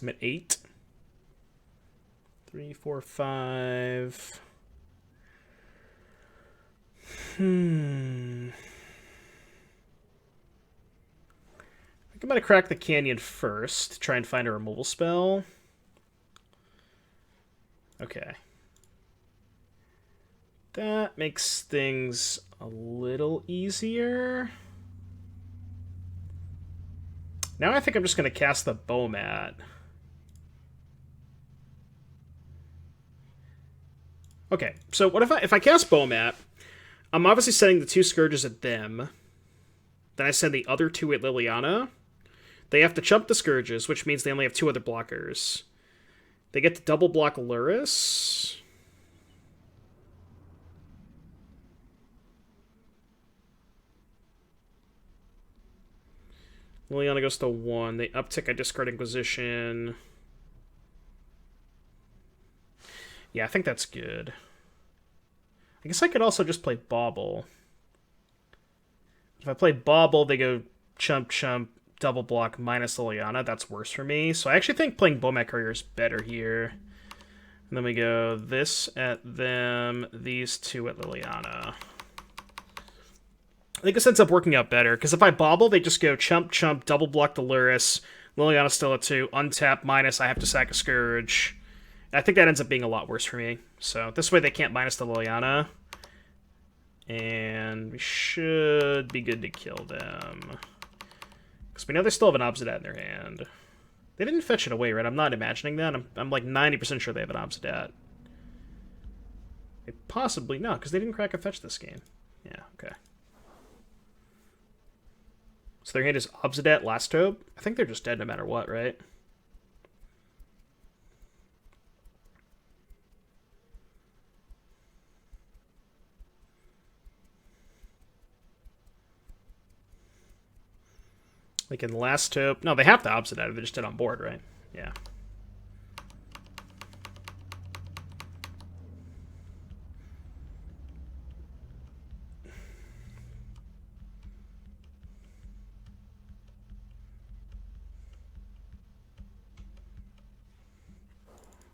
I'm at 8. 3, 4, 5. I think I'm going to crack the canyon first. Try and find a removal spell. Okay. That makes things a little easier. Now I think I'm just going to cast the Bowmat. Okay, so what if I cast Bowmat, I'm obviously sending the 2 Scourges at them. Then I send the other 2 at Liliana. They have to chump the Scourges, which means they only have 2 other blockers. They get to double block Luris. Liliana goes to 1. They uptick a discard Inquisition. Yeah, I think that's good. I guess I could also just play Bauble. If I play Bauble, they go chump, chump, double block minus Liliana. That's worse for me. So I actually think playing Bowmat Courier is better here. And then we go this at them, these 2 at Liliana. I think this ends up working out better, because if I Bauble, they just go chump, chump, double block the Luris. Liliana's still at 2, untap, minus, I have to sack a Scourge. I think that ends up being a lot worse for me. So this way they can't minus the Liliana. And we should be good to kill them. Because we know they still have an Obsidian in their hand. They didn't fetch it away, right? I'm not imagining that. I'm like 90% sure they have an Obsidian. They possibly, no, because they didn't crack a fetch this game. Yeah, okay. So their hand is Obsidian, Last Hope. I think they're just dead no matter what, right? Like in Last Hope. No, they have the Obsidian. They're just dead on board, right? Yeah.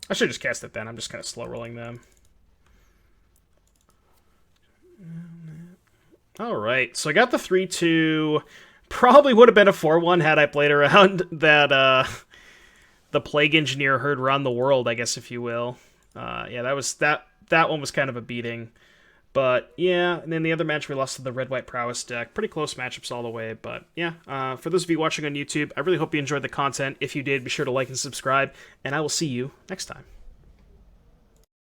I should just cast it then. I'm just kind of slow rolling them. Alright, so I got the 3-2. Probably would have been a 4-1 had I played around that, the Plague Engineer heard around the world, I guess, if you will. Yeah, that one was kind of a beating. But, yeah, and then the other match we lost to the Red-White Prowess deck. Pretty close matchups all the way, but, yeah. For those of you watching on YouTube, I really hope you enjoyed the content. If you did, be sure to like and subscribe, and I will see you next time.